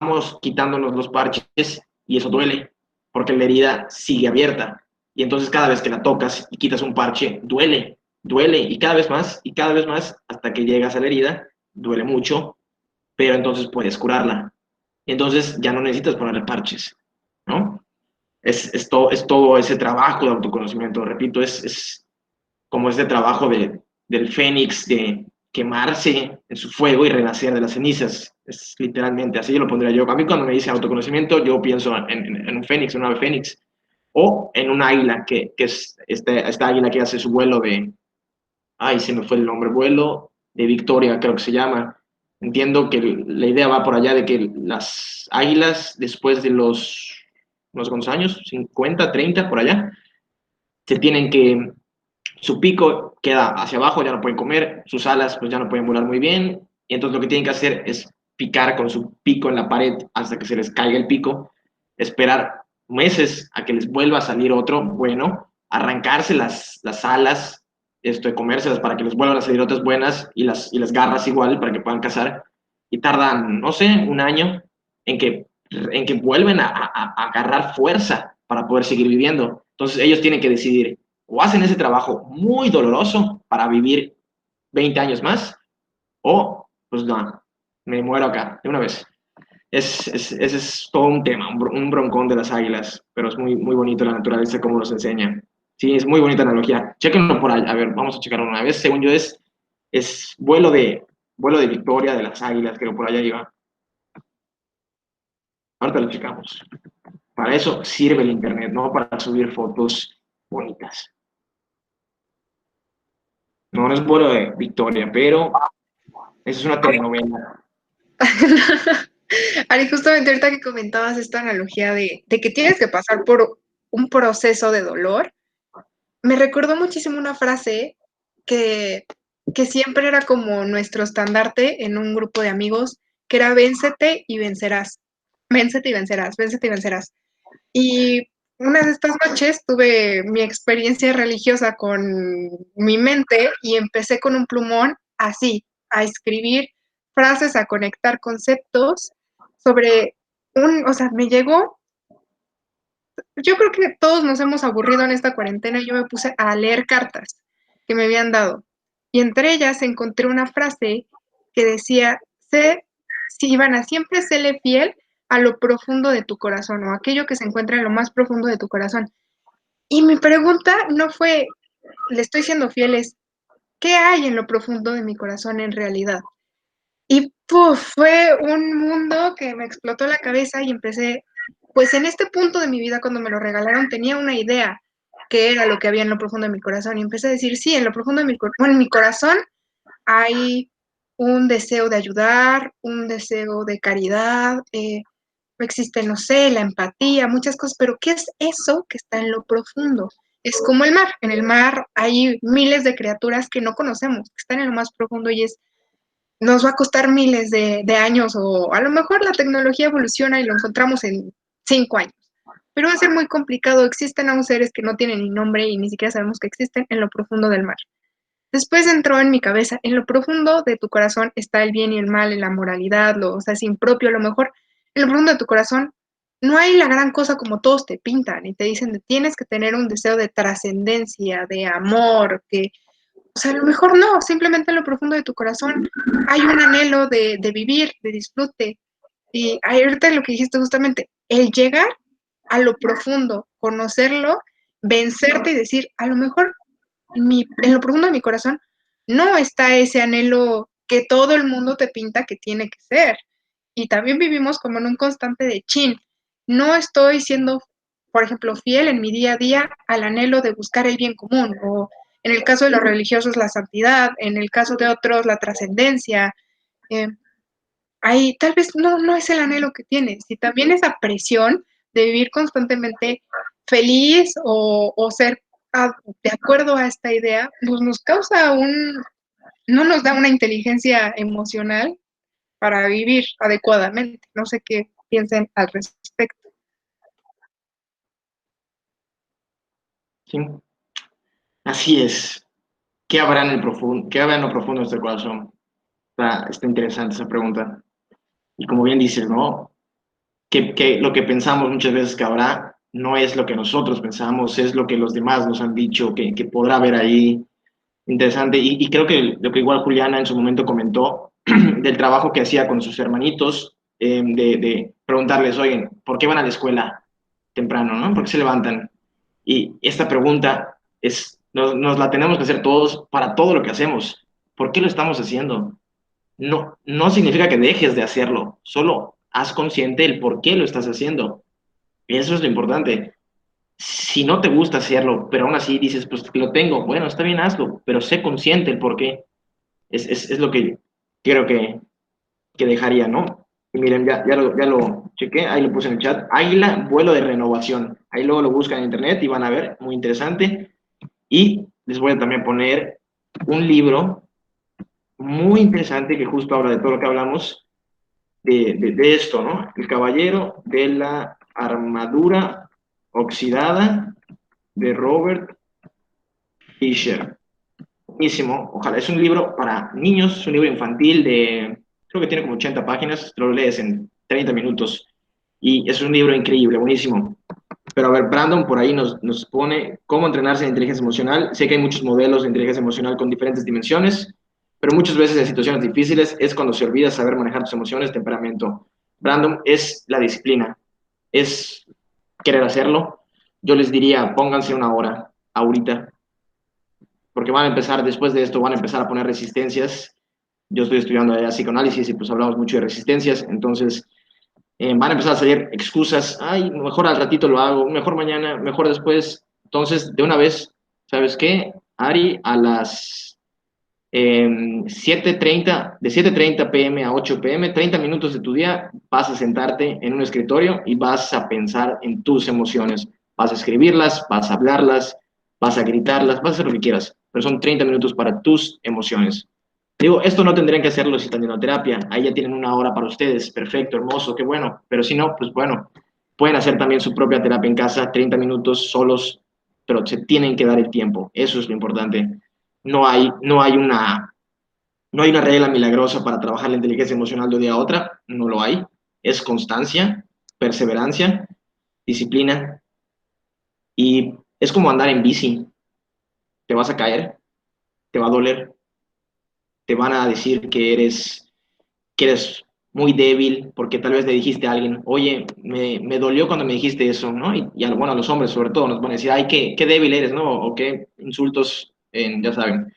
Speaker 2: vamos quitándonos los parches y eso duele, porque la herida sigue abierta. Y entonces cada vez que la tocas y quitas un parche, duele, y cada vez más, hasta que llegas a la herida, duele mucho, pero entonces puedes curarla. Y entonces ya no necesitas ponerle parches, ¿no? Es todo ese trabajo de autoconocimiento, repito, es como ese trabajo del fénix, de quemarse en su fuego y renacer de las cenizas. Es literalmente así lo pondría yo. A mí cuando me dicen autoconocimiento, yo pienso en un fénix, en un ave fénix, o en un águila, que es esta águila que hace su vuelo de, ay, se me fue el nombre, vuelo, de victoria, creo que se llama. Entiendo que la idea va por allá de que las águilas, después de no sé cuántos años, 50, 30, por allá, se tienen que, su pico queda hacia abajo, ya no pueden comer, sus alas pues ya no pueden volar muy bien, y entonces lo que tienen que hacer es picar con su pico en la pared hasta que se les caiga el pico, esperar meses a que les vuelva a salir otro bueno, arrancarse las alas, esto de comérselas para que les vuelvan a salir otras buenas y las garras igual para que puedan cazar, y tardan, no sé, un año en que vuelven a agarrar fuerza para poder seguir viviendo. Entonces ellos tienen que decidir, o hacen ese trabajo muy doloroso para vivir 20 años más, o pues no, me muero acá de una vez. Ese es todo un tema, un broncón de las águilas, pero es muy, muy bonito la naturaleza como nos enseña. Sí, es muy bonita analogía. Chéquenlo por ahí. A ver, vamos a checarlo una vez. Según yo es vuelo de victoria de las águilas, que por allá iba. Ahorita lo checamos. Para eso sirve el internet, no para subir fotos bonitas. No, no es vuelo de victoria, pero esa es una telenovela.
Speaker 1: Ari, justamente ahorita que comentabas esta analogía de que tienes que pasar por un proceso de dolor, me recordó muchísimo una frase que, que siempre era como nuestro estandarte en un grupo de amigos, que era véncete y vencerás, véncete y vencerás, véncete y vencerás. Y una de estas noches tuve mi experiencia religiosa con mi mente y empecé con un plumón así, a escribir frases, a conectar conceptos sobre o sea, me llegó, yo creo que todos nos hemos aburrido en esta cuarentena y yo me puse a leer cartas que me habían dado. Y entre ellas encontré una frase que decía, sé, si Ivana, siempre séle fiel a lo profundo de tu corazón o aquello que se encuentra en lo más profundo de tu corazón. Y mi pregunta no fue, le estoy siendo fiel, es, ¿qué hay en lo profundo de mi corazón en realidad? Y puf, fue un mundo que me explotó la cabeza y empecé, pues en este punto de mi vida cuando me lo regalaron tenía una idea que era lo que había en lo profundo de mi corazón y empecé a decir, sí, en lo profundo de bueno, en mi corazón hay un deseo de ayudar, un deseo de caridad, existe, no sé, la empatía, muchas cosas, pero ¿qué es eso que está en lo profundo? Es como el mar. En el mar hay miles de criaturas que no conocemos, que están en lo más profundo y nos va a costar miles de años o a lo mejor la tecnología evoluciona y lo encontramos en 5 años. Pero va a ser muy complicado. Existen aún seres que no tienen ni nombre y ni siquiera sabemos que existen en lo profundo del mar. Después entró en mi cabeza, en lo profundo de tu corazón está el bien y el mal, en la moralidad, o sea, es impropio, a lo mejor en lo profundo de tu corazón no hay la gran cosa como todos te pintan y te dicen que tienes que tener un deseo de trascendencia, de amor, que, o sea, a lo mejor no, simplemente en lo profundo de tu corazón hay un anhelo de vivir, de disfrute. Y ahorita lo que dijiste justamente, el llegar a lo profundo, conocerlo, vencerte y decir, a lo mejor en lo profundo de mi corazón no está ese anhelo que todo el mundo te pinta que tiene que ser. Y también vivimos como en un constante de chin. No estoy siendo, por ejemplo, fiel en mi día a día al anhelo de buscar el bien común, o en el caso de los religiosos la santidad, en el caso de otros la trascendencia. Eh, Ahí tal vez no es el anhelo que tienes, y también esa presión de vivir constantemente feliz o ser de acuerdo a esta idea, pues nos causa no nos da una inteligencia emocional para vivir adecuadamente. No sé qué piensen al respecto.
Speaker 2: ¿Sí? Así es. ¿Qué habrá en el profundo, qué habrá en lo profundo de nuestro corazón? Está interesante esa pregunta. Y como bien dices, ¿no? Que lo que pensamos muchas veces que habrá no es lo que nosotros pensamos, es lo que los demás nos han dicho que podrá haber ahí. Interesante. Y creo que lo que igual Juliana en su momento comentó del trabajo que hacía con sus hermanitos, de preguntarles, oye, ¿por qué van a la escuela temprano, no? ¿Por qué se levantan? Y esta pregunta nos la tenemos que hacer todos para todo lo que hacemos. ¿Por qué lo estamos haciendo? No significa que dejes de hacerlo, solo haz consciente el por qué lo estás haciendo. Eso es lo importante. Si no te gusta hacerlo, pero aún así dices, pues lo tengo, bueno, está bien, hazlo, pero sé consciente el por qué. Es lo que creo que dejaría, ¿no? Y miren, ya lo chequé, ahí lo puse en el chat. Águila, vuelo de renovación. Ahí luego lo buscan en internet y van a ver, muy interesante. Y les voy a también poner un libro muy interesante que justo habla de todo lo que hablamos de esto, ¿no? El Caballero de la Armadura Oxidada de Robert Fisher. Buenísimo, ojalá. Es un libro para niños, es un libro infantil creo que tiene como 80 páginas, lo lees en 30 minutos y es un libro increíble, buenísimo. Pero a ver, Brandon por ahí nos pone cómo entrenarse en inteligencia emocional. Sé que hay muchos modelos de inteligencia emocional con diferentes dimensiones, pero muchas veces en situaciones difíciles es cuando se olvida saber manejar tus emociones, temperamento. Brandon, es la disciplina, es querer hacerlo. Yo les diría, pónganse una hora ahorita, porque van a empezar, después de esto, van a empezar a poner resistencias. Yo estoy estudiando allá psicoanálisis y pues hablamos mucho de resistencias, entonces van a empezar a salir excusas, ay, mejor al ratito lo hago, mejor mañana, mejor después. Entonces, de una vez, ¿sabes qué? Ari, a las 7:30, de 7:30 p.m. a 8 p.m., 30 minutos de tu día, vas a sentarte en un escritorio y vas a pensar en tus emociones. Vas a escribirlas, vas a hablarlas, vas a gritarlas, vas a hacer lo que quieras, pero son 30 minutos para tus emociones. Digo, esto no tendrían que hacerlo si están en terapia, ahí ya tienen una hora para ustedes, perfecto, hermoso, qué bueno, pero si no, pues bueno, pueden hacer también su propia terapia en casa, 30 minutos solos, pero se tienen que dar el tiempo, eso es lo importante. No hay una regla milagrosa para trabajar la inteligencia emocional de un día a otra, no lo hay, es constancia, perseverancia, disciplina, y es como andar en bici, te vas a caer, te va a doler, te van a decir que eres muy débil, porque tal vez le dijiste a alguien, oye, me dolió cuando me dijiste eso, ¿no? Bueno, a los hombres sobre todo nos van a decir, ay, qué débil eres, ¿no? O qué insultos, ya saben.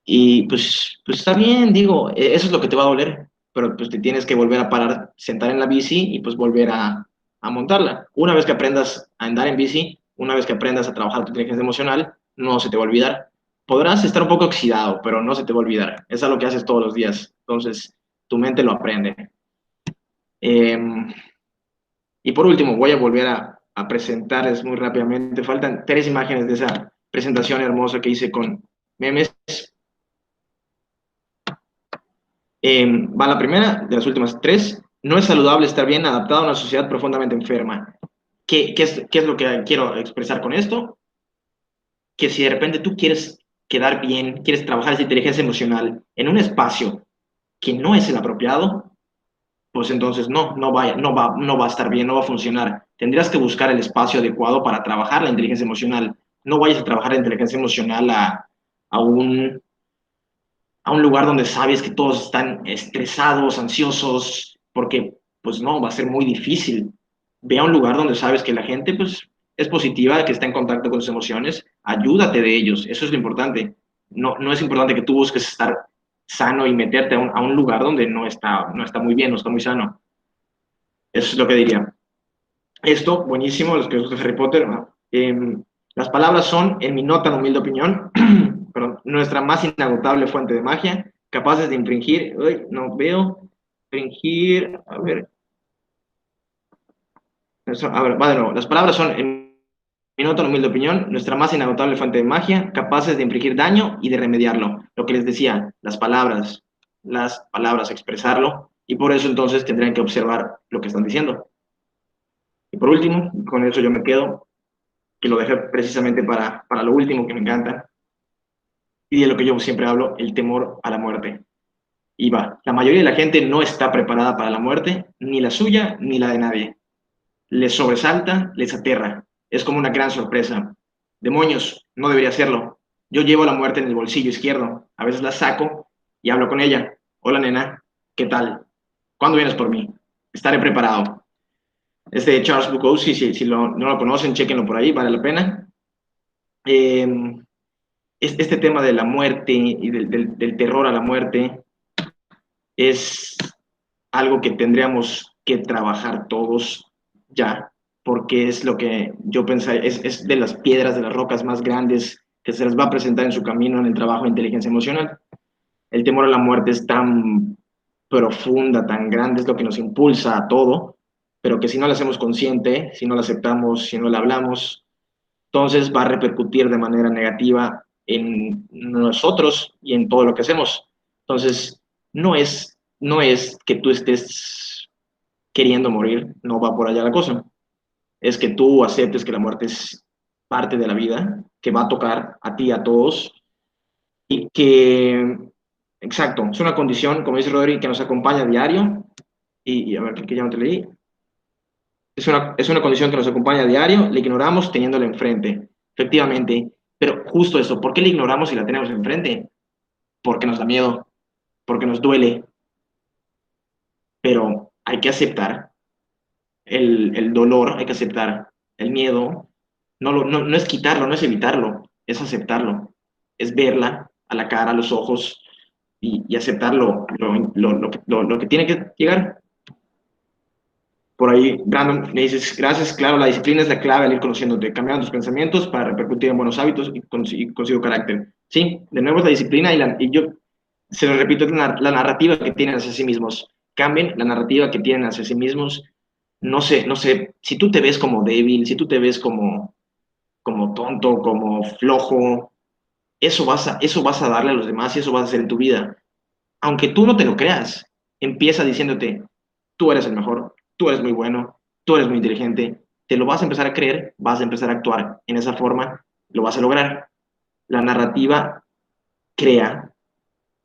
Speaker 2: Y pues está bien, digo, eso es lo que te va a doler, pero pues te tienes que volver a parar, sentar en la bici y pues volver a montarla. Una vez que aprendas a andar en bici, una vez que aprendas a trabajar tu inteligencia emocional, no se te va a olvidar. Podrás estar un poco oxidado, pero no se te va a olvidar. Es algo que haces todos los días. Entonces, tu mente lo aprende. Eh, y por último, voy a volver a presentarles muy rápidamente. Faltan 3 imágenes de esa presentación hermosa que hice con memes. Va la primera de las últimas 3. No es saludable estar bien adaptado a una sociedad profundamente enferma. ¿Qué es lo que quiero expresar con esto? Que si de repente tú quieres quedar bien, quieres trabajar esa inteligencia emocional en un espacio que no es el apropiado, pues entonces no va a estar bien, no va a funcionar. Tendrías que buscar el espacio adecuado para trabajar la inteligencia emocional. No vayas a trabajar la inteligencia emocional a un lugar donde sabes que todos están estresados, ansiosos, porque pues no, va a ser muy difícil. Ve a un lugar donde sabes que la gente pues es positiva, que está en contacto con sus emociones, ayúdate de ellos, eso es lo importante. No es importante que tú busques estar sano y meterte a un lugar donde no está muy bien, no está muy sano. Eso es lo que diría. Esto, buenísimo, los que les gusta Harry Potter. ¿No? Las palabras son, en mi no tan humilde opinión, perdón, nuestra más inagotable fuente de magia, capaces de infringir, no veo, infringir, va de nuevo. Las palabras son, en mi no tan humilde opinión, nuestra más inagotable fuente de magia, capaces de infringir daño y de remediarlo. Lo que les decía, las palabras, expresarlo, y por eso entonces tendrían que observar lo que están diciendo. Y por último, con eso yo me quedo, que lo dejé precisamente para lo último que me encanta, y de lo que yo siempre hablo, el temor a la muerte. Y va, la mayoría de la gente no está preparada para la muerte, ni la suya ni la de nadie. Les sobresalta, les aterra, es como una gran sorpresa. Demonios, no debería hacerlo. Yo llevo la muerte en el bolsillo izquierdo, a veces la saco y hablo con ella. Hola nena, ¿qué tal? ¿Cuándo vienes por mí? Estaré preparado. Es de Charles Bukowski, si no lo conocen, chéquenlo por ahí, vale la pena. Este tema de la muerte y del terror a la muerte es algo que tendríamos que trabajar todos ya, porque es lo que yo pensé, es de las piedras, de las rocas más grandes que se les va a presentar en su camino en el trabajo de inteligencia emocional. el temor a la muerte es tan profunda, tan grande, es lo que nos impulsa a todo, pero que si no la hacemos consciente, si no la aceptamos, si no la hablamos, entonces va a repercutir de manera negativa en nosotros y en todo lo que hacemos. Entonces, no es que tú estés queriendo morir, no va por allá la cosa. Es que tú aceptes que la muerte es parte de la vida, que va a tocar a ti, a todos, y que, exacto, es una condición, como dice Rodri, que nos acompaña a diario, y a ver, que ya no te leí, es una condición que nos acompaña a diario, la ignoramos teniéndola enfrente, efectivamente, pero justo eso, ¿por qué la ignoramos si la tenemos enfrente? Porque nos da miedo, porque nos duele, pero hay que aceptar el dolor, hay que aceptar el miedo, no es quitarlo, no es evitarlo, es aceptarlo, es verla a la cara, a los ojos y aceptar lo que tiene que llegar. Por ahí, Brandon, me dices, gracias, claro, la disciplina es la clave al ir conociéndote, cambiando tus pensamientos para repercutir en buenos hábitos y consigo carácter. Sí, de nuevo es la disciplina y yo se lo repito, es la narrativa que tienen hacia sí mismos. Cambien la narrativa que tienen hacia sí mismos. No sé, si tú te ves como débil, si tú te ves como tonto, como flojo, eso vas a darle a los demás y eso vas a hacer en tu vida. Aunque tú no te lo creas, empieza diciéndote, tú eres el mejor, tú eres muy bueno, tú eres muy inteligente, te lo vas a empezar a creer, vas a empezar a actuar en esa forma, lo vas a lograr. La narrativa crea,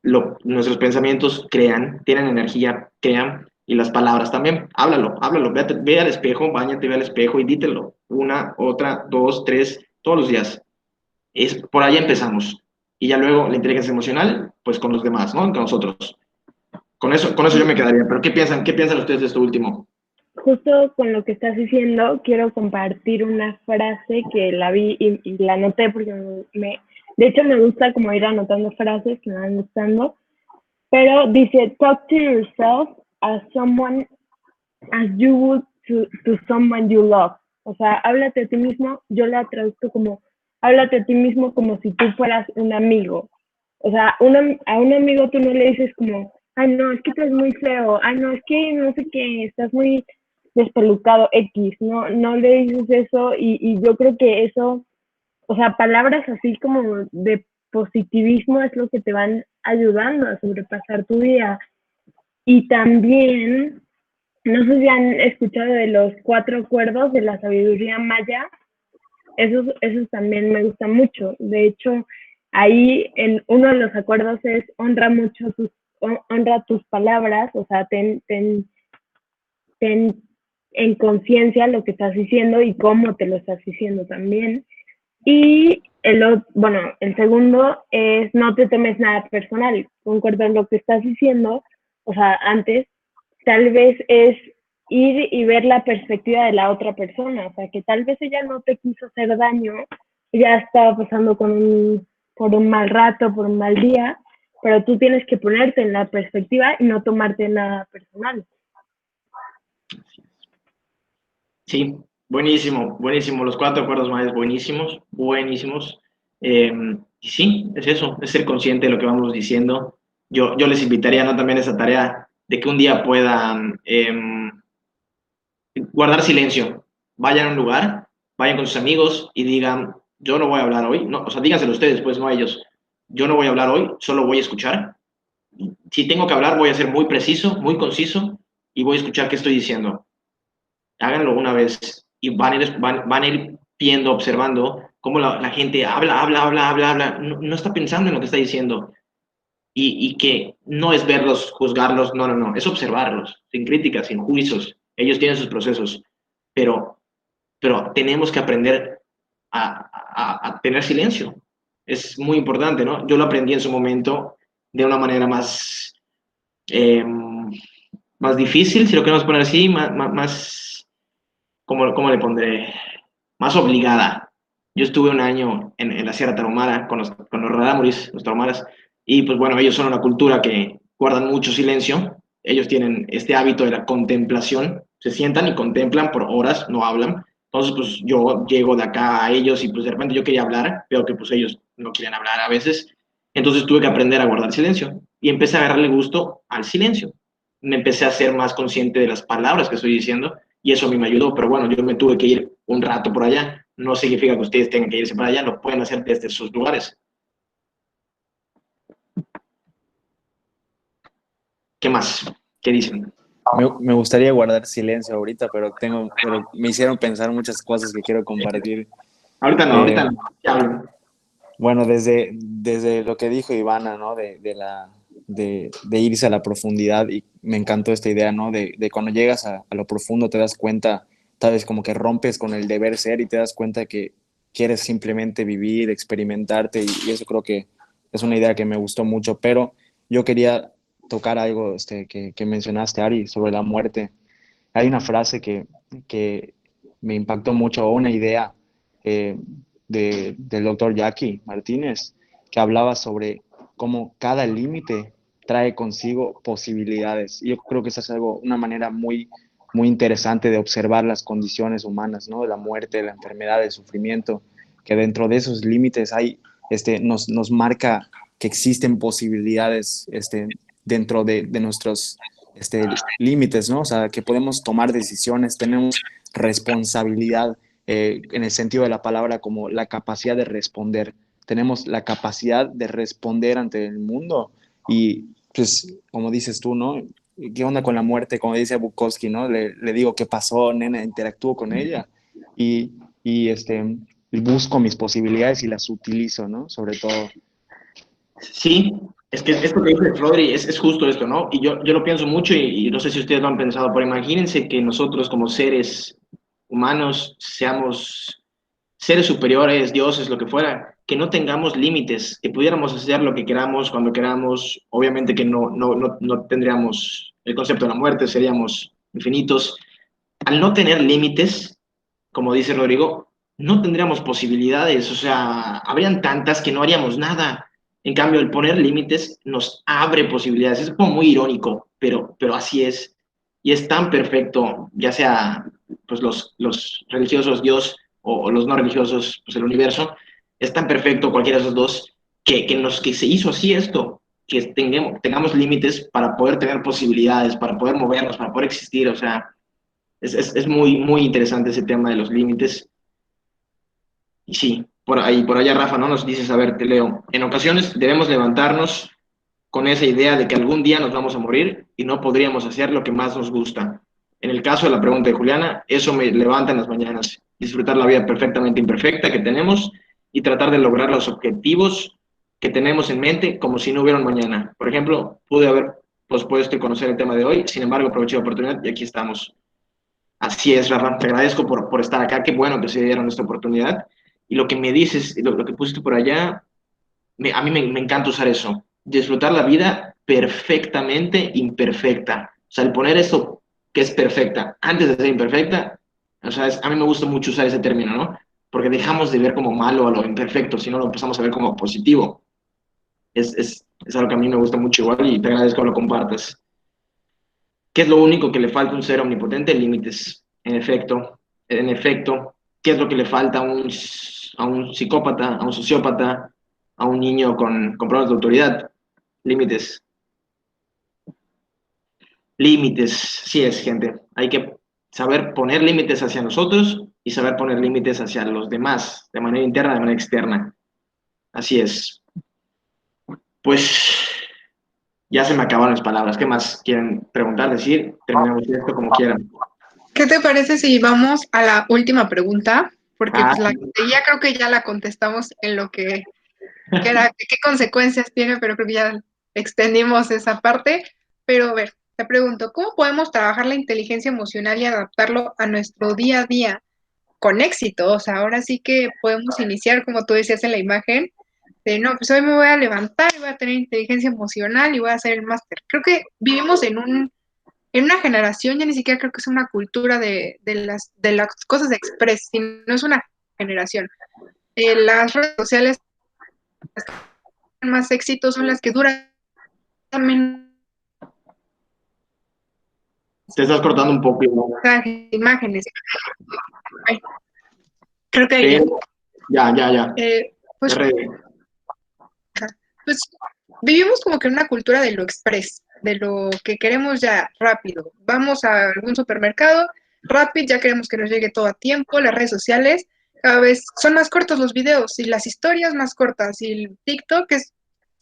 Speaker 2: nuestros pensamientos crean, tienen energía, crean, y las palabras también. Háblalo, ve al espejo, báñate, ve al espejo y dítelo. Una, otra, dos, tres, todos los días. Por ahí empezamos. Y ya luego la inteligencia emocional, pues con los demás, ¿no? Con nosotros. Con eso yo me quedaría. Pero ¿qué piensan ustedes de esto último?
Speaker 4: Justo con lo que estás diciendo, quiero compartir una frase que la vi y la anoté porque de hecho me gusta como ir anotando frases que me van gustando, pero dice, talk to yourself as someone, as you would to someone you love. O sea, háblate a ti mismo, yo la traduzco como, háblate a ti mismo como si tú fueras un amigo. O sea, a un amigo tú no le dices como, ay, no, es que estás muy feo, ay, no, es que no sé qué, estás muy despelucado X, no le dices eso y yo creo que eso, o sea, palabras así como de positivismo es lo que te van ayudando a sobrepasar tu día. Y también, no sé si han escuchado de los 4 acuerdos de la sabiduría maya, esos también me gustan mucho. De hecho, ahí en uno de los acuerdos es honra tus palabras, o sea, ten en conciencia lo que estás diciendo y cómo te lo estás diciendo también. Y el segundo es no te tomes nada personal. Concuerdo en lo que estás diciendo, o sea, antes, tal vez es ir y ver la perspectiva de la otra persona, o sea, que tal vez ella no te quiso hacer daño, ya estaba pasando por un mal rato, por un mal día, pero tú tienes que ponerte en la perspectiva y no tomarte nada personal.
Speaker 2: Sí, buenísimo, buenísimo. Los 4 acuerdos mayas, buenísimos, buenísimos. Y sí, es eso, es ser consciente de lo que vamos diciendo. Yo les invitaría, ¿no? También esa tarea de que un día puedan guardar silencio. Vayan a un lugar, vayan con sus amigos y digan, yo no voy a hablar hoy. No, o sea, díganselo ustedes, pues, no a ellos. Yo no voy a hablar hoy, solo voy a escuchar. Si tengo que hablar, voy a ser muy preciso, muy conciso y voy a escuchar qué estoy diciendo. Háganlo una vez y van a ir viendo, observando cómo la gente habla, no está pensando en lo que está diciendo y que no es verlos, juzgarlos, no, es observarlos, sin críticas, sin juicios. Ellos tienen sus procesos, pero, pero tenemos que aprender a tener silencio. Es muy importante, ¿no? Yo lo aprendí en su momento de una manera eh, más difícil, si lo queremos poner así, más ¿cómo le pondré? Más obligada. Yo estuve un año en la Sierra Tarahumara con los rarámuris, los tarahumaras, y pues bueno, ellos son una cultura que guardan mucho silencio, ellos tienen este hábito de la contemplación, se sientan y contemplan por horas, no hablan. Entonces, pues yo llego de acá a ellos y pues de repente yo quería hablar, pero que pues ellos no quieren hablar a veces. Entonces tuve que aprender a guardar silencio. y empecé a agarrarle gusto al silencio. Me empecé a ser más consciente de las palabras que estoy diciendo y eso a mí me ayudó, pero bueno, yo me tuve que ir un rato por allá. No significa que ustedes tengan que irse para allá, lo pueden hacer desde sus lugares. ¿Qué más? ¿Qué dicen?
Speaker 3: Me gustaría guardar silencio ahorita, pero me hicieron pensar muchas cosas que quiero compartir.
Speaker 2: Ahorita no,
Speaker 3: Eh,
Speaker 2: ahorita no. Ya hablo.
Speaker 3: Bueno, desde lo que dijo Ivana, ¿no? De irse a la profundidad, y me encantó esta idea, ¿no? De cuando llegas a lo profundo te das cuenta, tal vez como que rompes con el deber ser y te das cuenta que quieres simplemente vivir, experimentarte, y eso creo que es una idea que me gustó mucho, pero yo quería tocar algo que mencionaste, Ari, sobre la muerte. Hay una frase que me impactó mucho, o una idea eh, del doctor Jackie Martínez, que hablaba sobre cómo cada límite trae consigo posibilidades. Y yo creo que esa es algo, una manera muy interesante de observar las condiciones humanas, ¿no? De la muerte, de la enfermedad, del sufrimiento, que dentro de esos límites nos marca que existen posibilidades dentro de nuestros límites, ¿no? O sea, que podemos tomar decisiones, tenemos responsabilidad en el sentido de la palabra como la capacidad de responder. Tenemos la capacidad de responder ante el mundo y pues, como dices tú, ¿no? ¿Qué onda con la muerte? Como dice Bukowski, ¿no? Le digo, ¿qué pasó, nena? Interactúo con ella y, y busco mis posibilidades y las utilizo, ¿no? Sobre todo.
Speaker 2: Sí, es que esto que dice Rodri es justo esto, ¿no? Y yo lo pienso mucho y no sé si ustedes lo han pensado, pero imagínense que nosotros como seres humanos seamos seres superiores, dioses, lo que fuera, que no tengamos límites, que pudiéramos hacer lo que queramos, cuando queramos, obviamente que no tendríamos el concepto de la muerte, seríamos infinitos. Al no tener límites, como dice Rodrigo, no tendríamos posibilidades, o sea, habrían tantas que no haríamos nada. En cambio, el poner límites nos abre posibilidades. Es como muy irónico, pero así es. Y es tan perfecto, ya sea pues, los religiosos, Dios, o los no religiosos, pues el universo, es tan perfecto cualquiera de esos dos, que se hizo así esto, que tengamos límites para poder tener posibilidades, para poder movernos, para poder existir. O sea, es muy interesante ese tema de los límites. Y sí, por allá Rafa, ¿no? Nos dices, a ver, te leo. En ocasiones debemos levantarnos con esa idea de que algún día nos vamos a morir y no podríamos hacer lo que más nos gusta. En el caso de la pregunta de Juliana, eso me levanta en las mañanas. Disfrutar la vida perfectamente imperfecta que tenemos y tratar de lograr los objetivos que tenemos en mente como si no hubiera un mañana. Por ejemplo, pude haber pospuesto y conocer el tema de hoy, sin embargo, aproveché la oportunidad y aquí estamos. Así es, Rafa, te agradezco por estar acá, qué bueno que se dieron esta oportunidad. Y lo que me dices, lo que pusiste por allá, a mí me encanta usar eso, disfrutar la vida perfectamente imperfecta. O sea, el poner eso que es perfecta antes de ser imperfecta, o sea, a mí me gusta mucho usar ese término, ¿no? Porque dejamos de ver como malo a lo imperfecto, sino lo empezamos a ver como positivo. Es algo que a mí me gusta mucho igual y te agradezco que lo compartas. ¿Qué es lo único que le falta a un ser omnipotente? Límites. En efecto, ¿qué es lo que le falta a un psicópata, a un sociópata, a un niño con problemas de autoridad? Límites. Límites, sí es, gente. Hay que saber poner límites hacia nosotros y saber poner límites hacia los demás, de manera interna, de manera externa. Así es. Pues ya se me acabaron las palabras. ¿Qué más quieren preguntar, decir? Terminamos esto como quieran.
Speaker 1: ¿Qué te parece si vamos a la última pregunta? Porque
Speaker 2: Ah,
Speaker 1: pues la que seguía creo que ya la contestamos en lo que era, qué consecuencias tiene, pero creo que ya extendimos esa parte. Pero a ver, te pregunto, ¿cómo podemos trabajar la inteligencia emocional y adaptarlo a nuestro día a día con éxito? O sea, ahora sí que podemos iniciar, como tú decías en la imagen, de no, pues hoy me voy a levantar y voy a tener inteligencia emocional y voy a hacer el máster. Creo que vivimos en una generación, ya ni siquiera creo que es una cultura de las cosas express, sino es una generación. Las redes sociales más éxitos son las que duran menos
Speaker 2: te estás cortando un poco, ¿no?
Speaker 1: imágenes. Ay, creo que ahí ya.
Speaker 2: Pero ya.
Speaker 1: Pues,
Speaker 2: Ya ready.
Speaker 1: pues vivimos como que en una cultura de lo express, de lo que queremos ya rápido. Vamos a algún supermercado, rápido, ya queremos que nos llegue todo a tiempo, las redes sociales cada vez son más cortos los videos y las historias más cortas y el TikTok es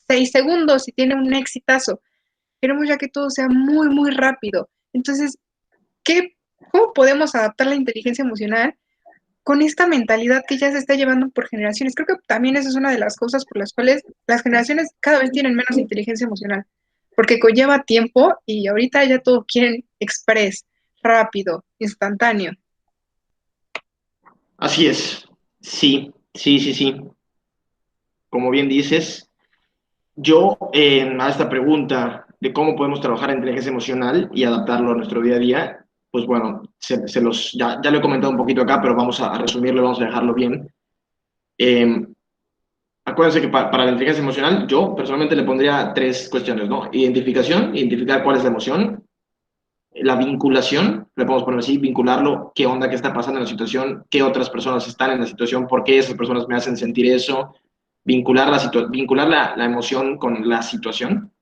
Speaker 1: 6 segundos y tiene un exitazo. Queremos ya que todo sea muy, muy rápido. Entonces, ¿cómo podemos adaptar la inteligencia emocional con esta mentalidad que ya se está llevando por generaciones? Creo que también esa es una de las cosas por las cuales las generaciones cada vez tienen menos inteligencia emocional, porque conlleva tiempo y ahorita ya todo quieren express, rápido, instantáneo.
Speaker 2: Así es. Sí, sí, sí, sí. Como bien dices, yo a esta pregunta de cómo podemos trabajar en inteligencia emocional y adaptarlo a nuestro día a día, pues bueno, ya lo he comentado un poquito acá, pero vamos a resumirlo, vamos a dejarlo bien. Eh, Acuérdense que para la inteligencia emocional, yo personalmente le pondría tres cuestiones, ¿no? Identificación, identificar cuál es la emoción. La vinculación, le podemos poner así, vincularlo, qué onda, qué está pasando en la situación, qué otras personas están en la situación, por qué esas personas me hacen sentir eso, vincular la emoción con la situación.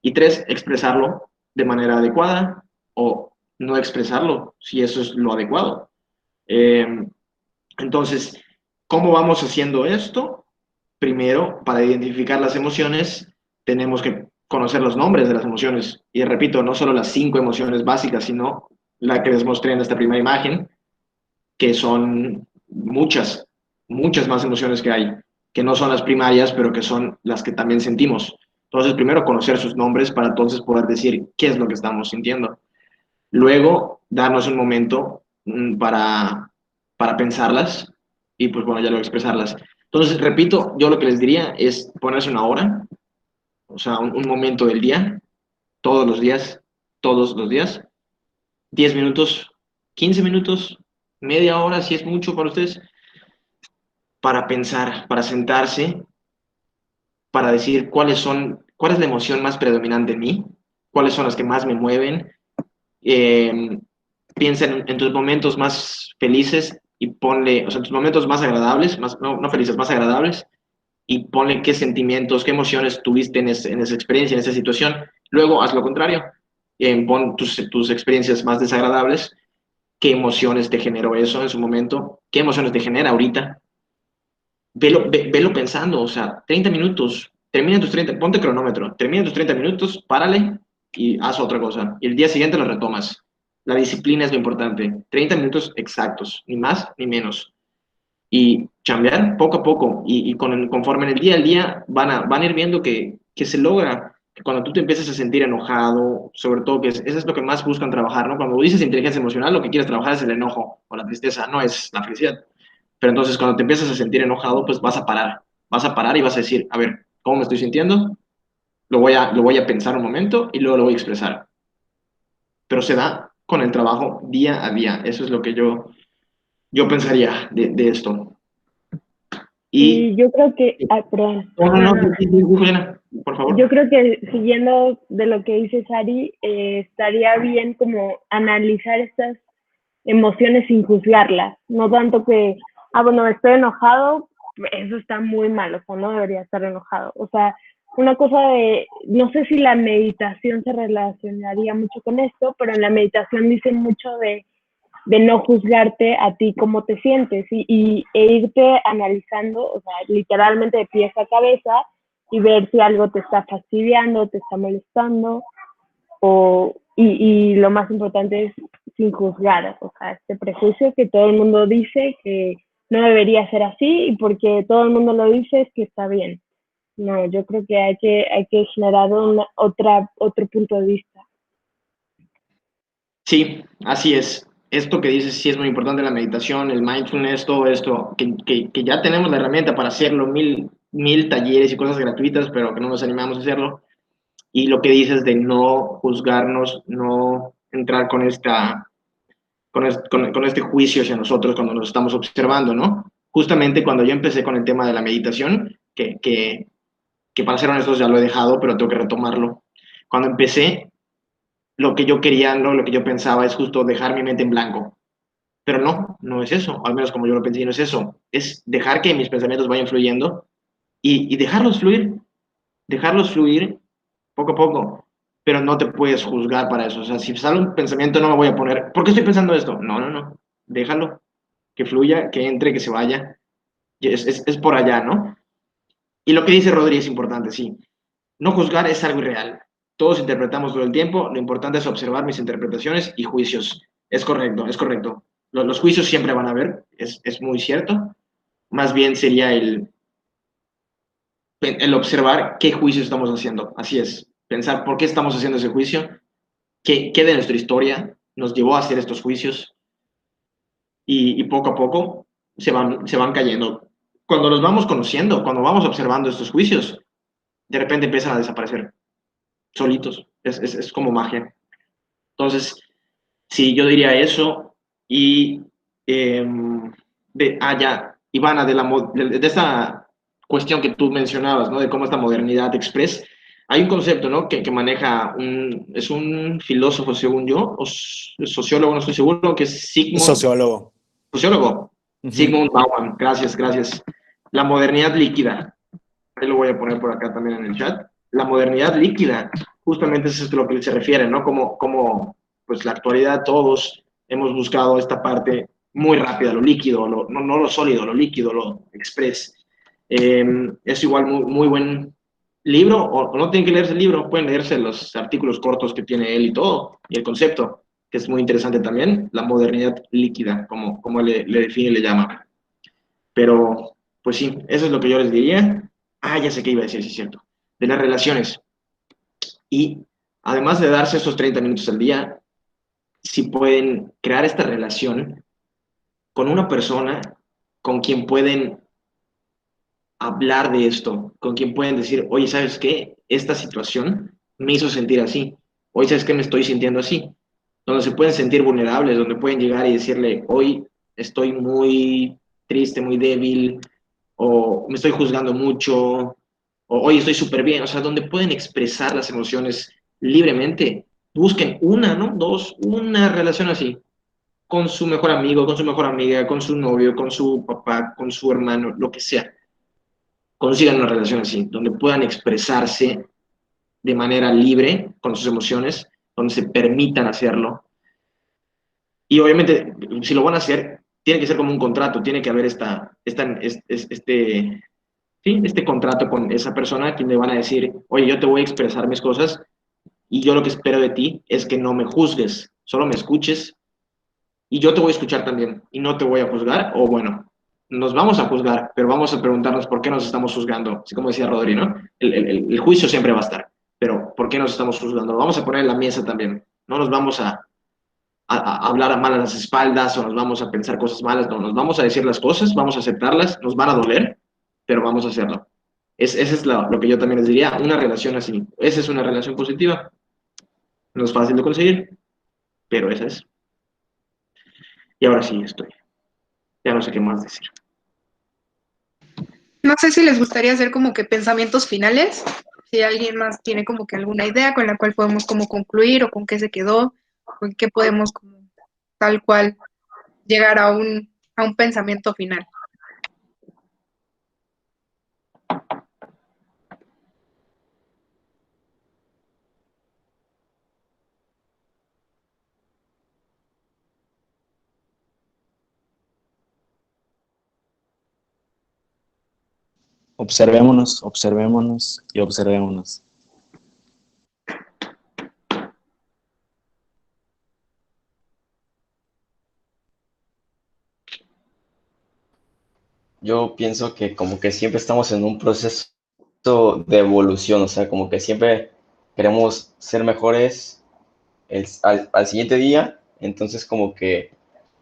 Speaker 2: Y tres, expresarlo de manera adecuada o no expresarlo, si eso es lo adecuado. Eh, entonces, ¿cómo vamos haciendo esto? Primero, para identificar las emociones, tenemos que conocer los nombres de las emociones. Y repito, no solo las 5 emociones básicas, sino la que les mostré en esta primera imagen, que son muchas, muchas más emociones que hay, que no son las primarias, pero que son las que también sentimos. Entonces, primero conocer sus nombres para entonces poder decir qué es lo que estamos sintiendo. Luego, darnos un momento para pensarlas y pues bueno, ya luego expresarlas. Entonces, repito, yo lo que les diría es ponerse una hora, o sea, un momento del día, todos los días, 10 minutos, 15 minutos, media hora, si es mucho para ustedes, para pensar, para sentarse, para decir cuál es la emoción más predominante en mí, cuáles son las que más me mueven. Eh, Piensa en tus momentos más felices y ponle, o sea, en tus momentos más agradables, no felices, más agradables, y ponle qué sentimientos, qué emociones tuviste en esa experiencia, en esa situación. Luego haz lo contrario, pon tus experiencias más desagradables, qué emociones te generó eso en su momento, qué emociones te genera ahorita. Velo pensando, o sea, 30 minutos, termina tus 30, ponte cronómetro, termina tus 30 minutos, párale y haz otra cosa. Y el día siguiente lo retomas. La disciplina es lo importante. 30 minutos exactos, ni más ni menos. Y chambear poco a poco. Y conforme en el día al día van a ir viendo que se logra. Que cuando tú te empiezas a sentir enojado, sobre todo, eso es lo que más buscan trabajar, ¿no? Cuando dices inteligencia emocional, lo que quieres trabajar es el enojo o la tristeza, no es la felicidad. Pero entonces cuando te empiezas a sentir enojado, pues vas a parar y vas a decir, a ver, ¿cómo me estoy sintiendo? Lo voy a pensar un momento y luego lo voy a expresar. Pero se da con el trabajo día a día. Eso es lo que yo pensaría de esto. Y,
Speaker 4: Y yo creo que, perdón,
Speaker 2: no, no,
Speaker 4: no,
Speaker 2: no,
Speaker 4: no,
Speaker 2: Juliana, por
Speaker 4: yo
Speaker 2: favor.
Speaker 4: creo que siguiendo de lo que dice Sari, estaría bien como analizar estas emociones sin juzgarlas, no tanto que, bueno, estoy enojado, eso está muy mal, o sea, no debería estar enojado. O sea, una cosa de, no sé si la meditación se relacionaría mucho con esto, pero en la meditación dicen mucho de no juzgarte a ti cómo te sientes e irte analizando, o sea, literalmente de pies a cabeza y ver si algo te está fastidiando, te está molestando, y lo más importante es sin juzgar, o sea, este prejuicio que todo el mundo dice que no debería ser así y porque todo el mundo lo dice es que está bien. No, yo creo que hay que generar otro punto de vista.
Speaker 2: Sí, así es. Esto que dices sí es muy importante, la meditación, el mindfulness, todo esto, que ya tenemos la herramienta para hacerlo, mil talleres y cosas gratuitas, pero que no nos animamos a hacerlo. Y lo que dices de no juzgarnos, no entrar con este juicio hacia nosotros cuando nos estamos observando, ¿no? Justamente cuando yo empecé con el tema de la meditación, que para ser honestos ya lo he dejado, pero tengo que retomarlo. Cuando empecé, lo que yo quería, ¿no? Lo que yo pensaba es justo dejar mi mente en blanco. Pero no, no es eso, al menos como yo lo pensé, no es eso. Es dejar que mis pensamientos vayan fluyendo y dejarlos fluir. dejarlos fluir poco a poco, pero no te puedes juzgar para eso. O sea, si sale un pensamiento no me voy a poner, ¿por qué estoy pensando esto? No, no, no, déjalo, que fluya, que entre, que se vaya. Es por allá, ¿no? Y lo que dice Rodri es importante, sí. No juzgar es algo irreal. Todos interpretamos todo el tiempo, lo importante es observar mis interpretaciones y juicios. Es correcto, es correcto. Los juicios siempre van a haber, es muy cierto. Más bien sería el observar qué juicio estamos haciendo. Así es, pensar por qué estamos haciendo ese juicio, qué de nuestra historia nos llevó a hacer estos juicios y poco a poco se van cayendo. Cuando los vamos conociendo, cuando vamos observando estos juicios, de repente empiezan a desaparecer solitos. Es como magia. Entonces, sí, yo diría eso. Y eh, ya, Ivana, de esta cuestión que tú mencionabas, ¿no? De cómo esta modernidad express, hay un concepto, ¿no? Que maneja es un filósofo, según yo, o sociólogo, no estoy seguro, que es
Speaker 3: Sociólogo.
Speaker 2: sociólogo,
Speaker 3: Ujú.
Speaker 2: Sigmund Bauman, gracias, gracias. La modernidad líquida, ahí lo voy a poner por acá también en el chat. La modernidad líquida, justamente eso es a lo que se refiere, ¿no? Como pues la actualidad todos hemos buscado esta parte muy rápida, lo líquido, no lo sólido, lo líquido, lo express. Es igual muy buen libro, o no tienen que leerse el libro, pueden leerse los artículos cortos que tiene él y todo, y el concepto, que es muy interesante también, la modernidad líquida, como le define y le llama. Pero, pues sí, eso es lo que yo les diría. Ah, ya sé qué iba a decir, sí es cierto. De las relaciones. Y además de darse estos 30 minutos al día, si pueden crear esta relación con una persona con quien pueden hablar de esto, con quien pueden decir, oye, ¿sabes qué? Esta situación me hizo sentir así. Hoy, ¿sabes qué? Me estoy sintiendo así. Donde se pueden sentir vulnerables, donde pueden llegar y decirle, hoy estoy muy triste, muy débil, o me estoy juzgando mucho, o hoy estoy súper bien. O sea, donde pueden expresar las emociones libremente. Busquen una, ¿no? Dos, una relación así, con su mejor amigo, con su mejor amiga, con su novio, con su papá, con su hermano, lo que sea, consigan una relación así, donde puedan expresarse de manera libre con sus emociones, donde se permitan hacerlo. Y obviamente, si lo van a hacer, tiene que ser como un contrato, tiene que haber este contrato con esa persona a quien le van a decir, oye, yo te voy a expresar mis cosas y yo lo que espero de ti es que no me juzgues, solo me escuches y yo te voy a escuchar también y no te voy a juzgar, o bueno, nos vamos a juzgar, pero vamos a preguntarnos por qué nos estamos juzgando, así como decía Rodri, ¿no? El juicio siempre va a estar, pero ¿por qué nos estamos juzgando? Lo vamos a poner en la mesa también, no nos vamos a hablar mal a las espaldas o nos vamos a pensar cosas malas, no, nos vamos a decir las cosas, vamos a aceptarlas, nos van a doler, pero vamos a hacerlo. Ese es lo que yo también les diría, una relación así, esa es una relación positiva, no es fácil de conseguir, pero esa es. Y ahora sí estoy, ya no sé qué más decir.
Speaker 1: No sé si les gustaría hacer como que pensamientos finales, si alguien más tiene como que alguna idea con la cual podemos como concluir o con qué se quedó, o en qué podemos como tal cual llegar a un pensamiento final.
Speaker 3: Observémonos, observémonos y observémonos.
Speaker 5: Yo pienso que como que siempre estamos en un proceso de evolución, o sea, como que siempre queremos ser mejores al siguiente día, entonces como que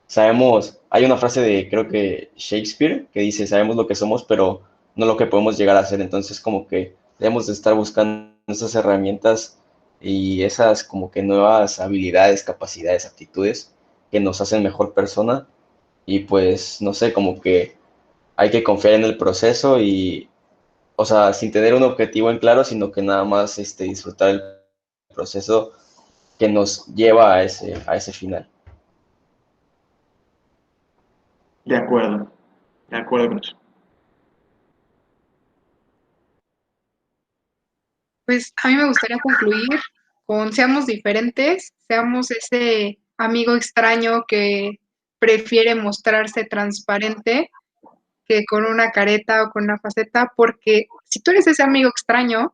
Speaker 5: sabemos, hay una frase de creo que Shakespeare que dice, sabemos lo que somos, pero no lo que podemos llegar a ser, entonces como que debemos de estar buscando esas herramientas y esas como que nuevas habilidades, capacidades, aptitudes que nos hacen mejor persona y pues no sé, como que hay que confiar en el proceso y, o sea, sin tener un objetivo en claro, sino que nada más disfrutar el proceso que nos lleva a ese final.
Speaker 2: De acuerdo con eso.
Speaker 1: pues a mí me gustaría concluir con seamos diferentes, seamos ese amigo extraño que prefiere mostrarse transparente que con una careta o con una faceta, porque si tú eres ese amigo extraño,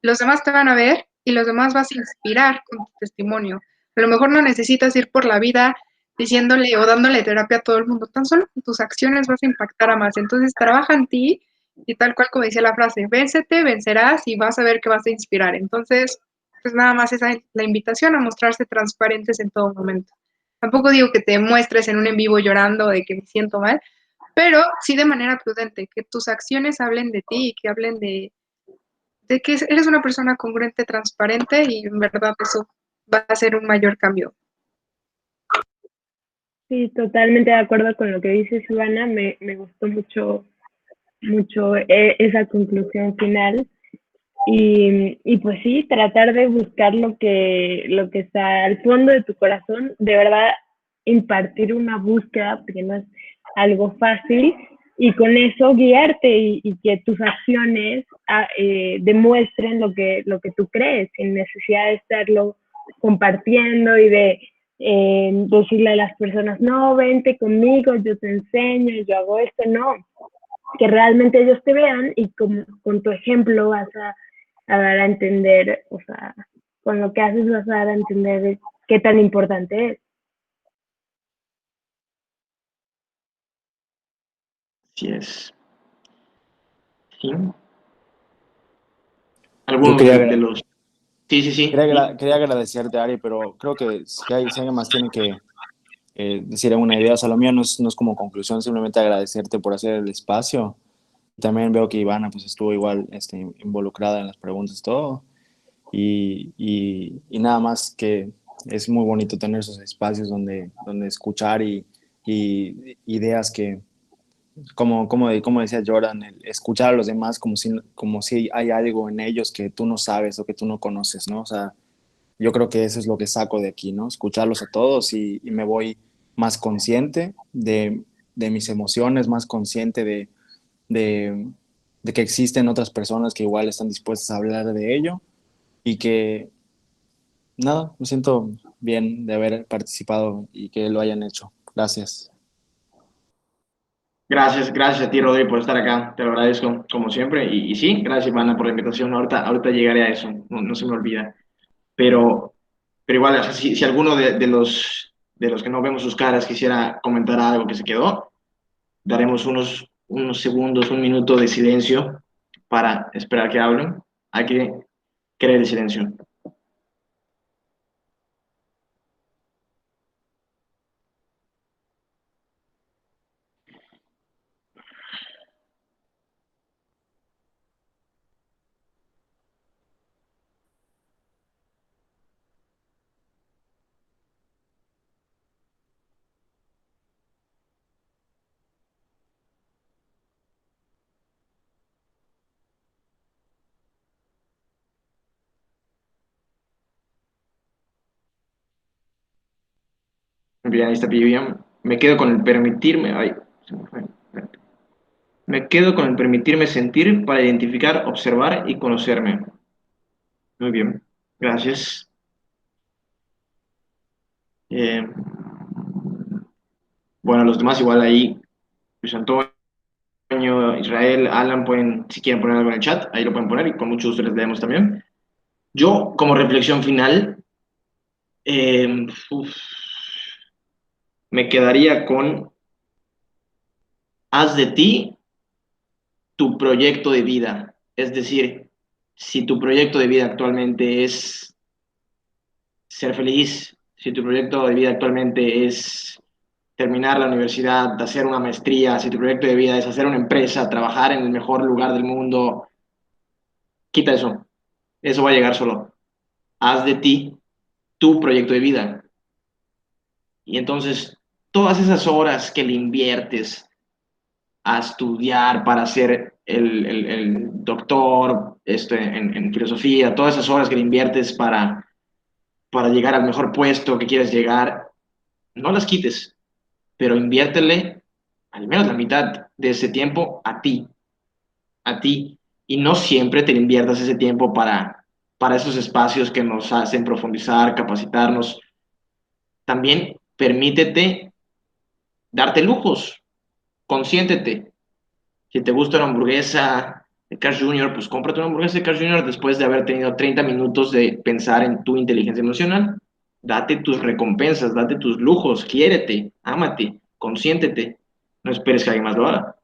Speaker 1: los demás te van a ver y los demás vas a inspirar con tu testimonio. A lo mejor no necesitas ir por la vida diciéndole o dándole terapia a todo el mundo, tan solo con tus acciones vas a impactar a más. Entonces trabaja en ti y tal cual como decía la frase, véncete, vencerás y vas a ver que vas a inspirar. Entonces, pues nada más esa es la invitación a mostrarse transparentes en todo momento. Tampoco digo que te muestres en un en vivo llorando de que me siento mal, pero sí de manera prudente, que tus acciones hablen de ti y que hablen de que eres una persona congruente, transparente y en verdad eso va a ser un mayor cambio.
Speaker 4: Sí, totalmente de acuerdo con lo que dices, Ivana. Me gustó mucho esa conclusión final. Y pues sí, tratar de buscar lo que está al fondo de tu corazón, de verdad impartir una búsqueda, porque no es algo fácil, y con eso guiarte y que tus acciones demuestren lo que tú crees, sin necesidad de estarlo compartiendo y de decirle a las personas, no, vente conmigo, yo te enseño, yo hago esto, no, que realmente ellos te vean y con tu ejemplo vas a dar a entender, o sea, con lo que haces vas a dar a entender qué tan importante es.
Speaker 2: Así es. ¿Sí?
Speaker 3: Yo
Speaker 2: Algunos
Speaker 3: quería,
Speaker 2: de los... Sí, sí, sí.
Speaker 3: quería agradecerte, Ari, pero creo que si alguien más tiene que decir alguna idea, o sea, lo mío no es como conclusión, simplemente agradecerte por hacer el espacio. También veo que Ivana pues estuvo igual involucrada en las preguntas y todo. Y nada más que es muy bonito tener esos espacios donde escuchar y ideas que, como decía Jordan, el escuchar a los demás como si hay algo en ellos que tú no sabes o que tú no conoces, ¿no? O sea, yo creo que eso es lo que saco de aquí, ¿no? Escucharlos a todos y me voy más consciente de mis emociones, más consciente de, de que existen otras personas que igual están dispuestas a hablar de ello y que, nada, me siento bien de haber participado y que lo hayan hecho. Gracias.
Speaker 2: Gracias a ti, Rodri, por estar acá. Te lo agradezco, como siempre. Y sí, gracias, Ivana, por la invitación. Ahorita llegaré a eso, no se me olvida. Pero, pero igual, o sea, si alguno de los que no vemos sus caras quisiera comentar algo que se quedó, daremos unos segundos, un minuto de silencio para esperar que hablen. Hay que creer el silencio. Bien, ahí está bien. Me quedo con el permitirme. Ay, se me fue. Espérate. Me quedo con el permitirme sentir para identificar, observar y conocerme. Muy bien, gracias. Eh, bueno, los demás igual ahí, Luis Antonio, Israel, Alan, pueden, si quieren poner algo en el chat, ahí lo pueden poner y con mucho gusto les leemos también. Yo, como reflexión final, eh, uf, me quedaría con, haz de ti tu proyecto de vida. Es decir, si tu proyecto de vida actualmente es ser feliz, si tu proyecto de vida actualmente es terminar la universidad, hacer una maestría, si tu proyecto de vida es hacer una empresa, trabajar en el mejor lugar del mundo, quita eso. Eso va a llegar solo. Haz de ti tu proyecto de vida. Y entonces, todas esas horas que le inviertes a estudiar para ser el doctor en filosofía, todas esas horas que le inviertes para llegar al mejor puesto que quieres llegar, no las quites, pero inviértele al menos la mitad de ese tiempo a ti, y no siempre te inviertas ese tiempo para esos espacios que nos hacen profundizar, capacitarnos. También permítete darte lujos, consiéntete. Si te gusta una hamburguesa de Carl Jr., pues cómprate una hamburguesa de Carl Jr. después de haber tenido 30 minutos de pensar en tu inteligencia emocional. Date tus recompensas, date tus lujos, quiérete, ámate, consiéntete. No esperes que alguien más lo haga.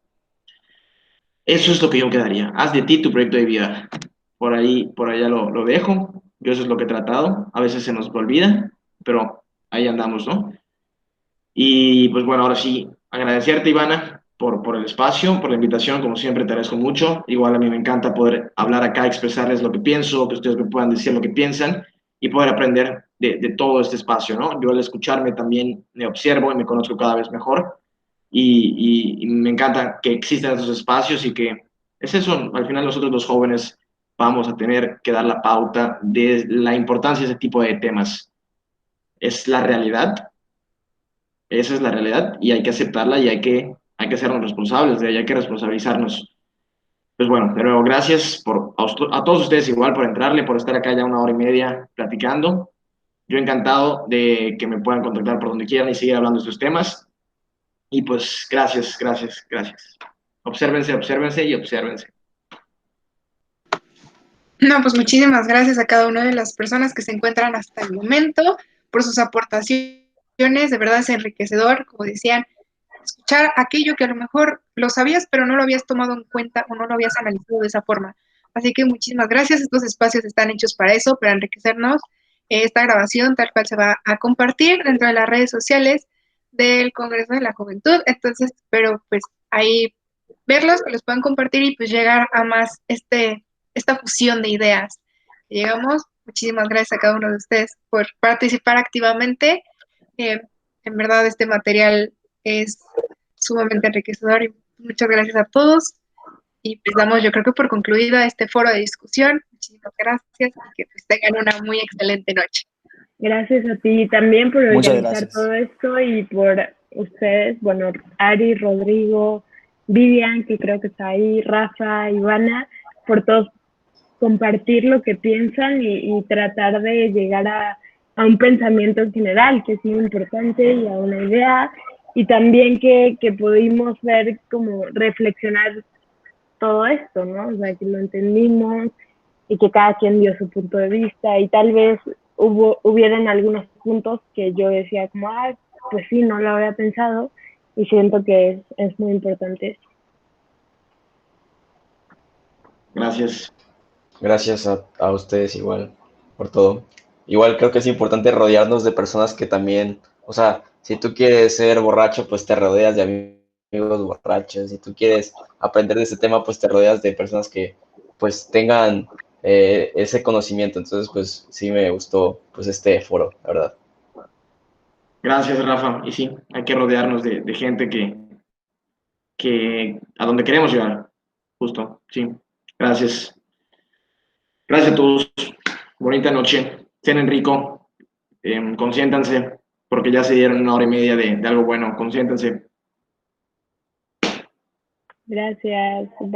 Speaker 2: Eso es lo que yo quedaría. Haz de ti tu proyecto de vida. Por allá lo dejo. Yo eso es lo que he tratado. A veces se nos olvida, pero ahí andamos, ¿no? Y pues bueno, ahora sí, agradecerte, Ivana, por el espacio, por la invitación. Como siempre, te agradezco mucho. Igual a mí me encanta poder hablar acá, expresarles lo que pienso, que ustedes me puedan decir lo que piensan y poder aprender de todo este espacio, ¿no? Yo al escucharme también me observo y me conozco cada vez mejor y me encanta que existan esos espacios y que es eso, al final nosotros los jóvenes vamos a tener que dar la pauta de la importancia de ese tipo de temas. Es la realidad, esa es la realidad y hay que aceptarla y hay que hacernos responsables de ella, hay que responsabilizarnos. Pues bueno, de nuevo, gracias a todos ustedes igual por entrarle, por estar acá ya 1 hora y media platicando. Yo encantado de que me puedan contactar por donde quieran y seguir hablando de estos temas. Y pues gracias, gracias, gracias. Obsérvense, obsérvense y obsérvense.
Speaker 1: No, pues muchísimas gracias a cada una de las personas que se encuentran hasta el momento por sus aportaciones. De verdad es enriquecedor, como decían, escuchar aquello que a lo mejor lo sabías, pero no lo habías tomado en cuenta o no lo habías analizado de esa forma. Así que muchísimas gracias. Estos espacios están hechos para eso, para enriquecernos. Esta grabación tal cual se va a compartir dentro de las redes sociales del Congreso de la Juventud. Entonces, espero pues ahí verlos, que los puedan compartir y pues llegar a más esta fusión de ideas que llegamos. Muchísimas gracias a cada uno de ustedes por participar activamente. Eh, en verdad, este material es sumamente enriquecedor y muchas gracias a todos. Y pues damos, yo creo que por concluida este foro de discusión. Muchísimas gracias y que pues tengan una muy excelente noche.
Speaker 4: Gracias a ti también por
Speaker 3: Muchas
Speaker 4: organizar
Speaker 3: gracias.
Speaker 4: todo esto y por ustedes, bueno, Ari, Rodrigo, Vivian, que creo que está ahí, Rafa, Ivana, por todos compartir lo que piensan y tratar de llegar a un pensamiento en general, que es muy importante, y a una idea, y también que pudimos ver como reflexionar todo esto, ¿no? O sea, que lo entendimos y que cada quien dio su punto de vista y tal vez hubieran algunos puntos que yo decía como, pues sí, no lo había pensado y siento que es muy importante eso.
Speaker 2: Gracias.
Speaker 5: Gracias a ustedes igual por todo. Igual creo que es importante rodearnos de personas que también, o sea, si tú quieres ser borracho, pues te rodeas de amigos borrachos. Si tú quieres aprender de ese tema, pues te rodeas de personas que pues tengan ese conocimiento. Entonces, pues sí me gustó pues este foro, la verdad.
Speaker 2: Gracias, Rafa. Y sí, hay que rodearnos de gente que a donde queremos llegar. Justo, sí. Gracias. Gracias a todos. Bonita noche. Cenen rico. Consiéntanse, porque ya se dieron 1 hora y media de algo bueno. Consiéntanse.
Speaker 4: Gracias. Bye.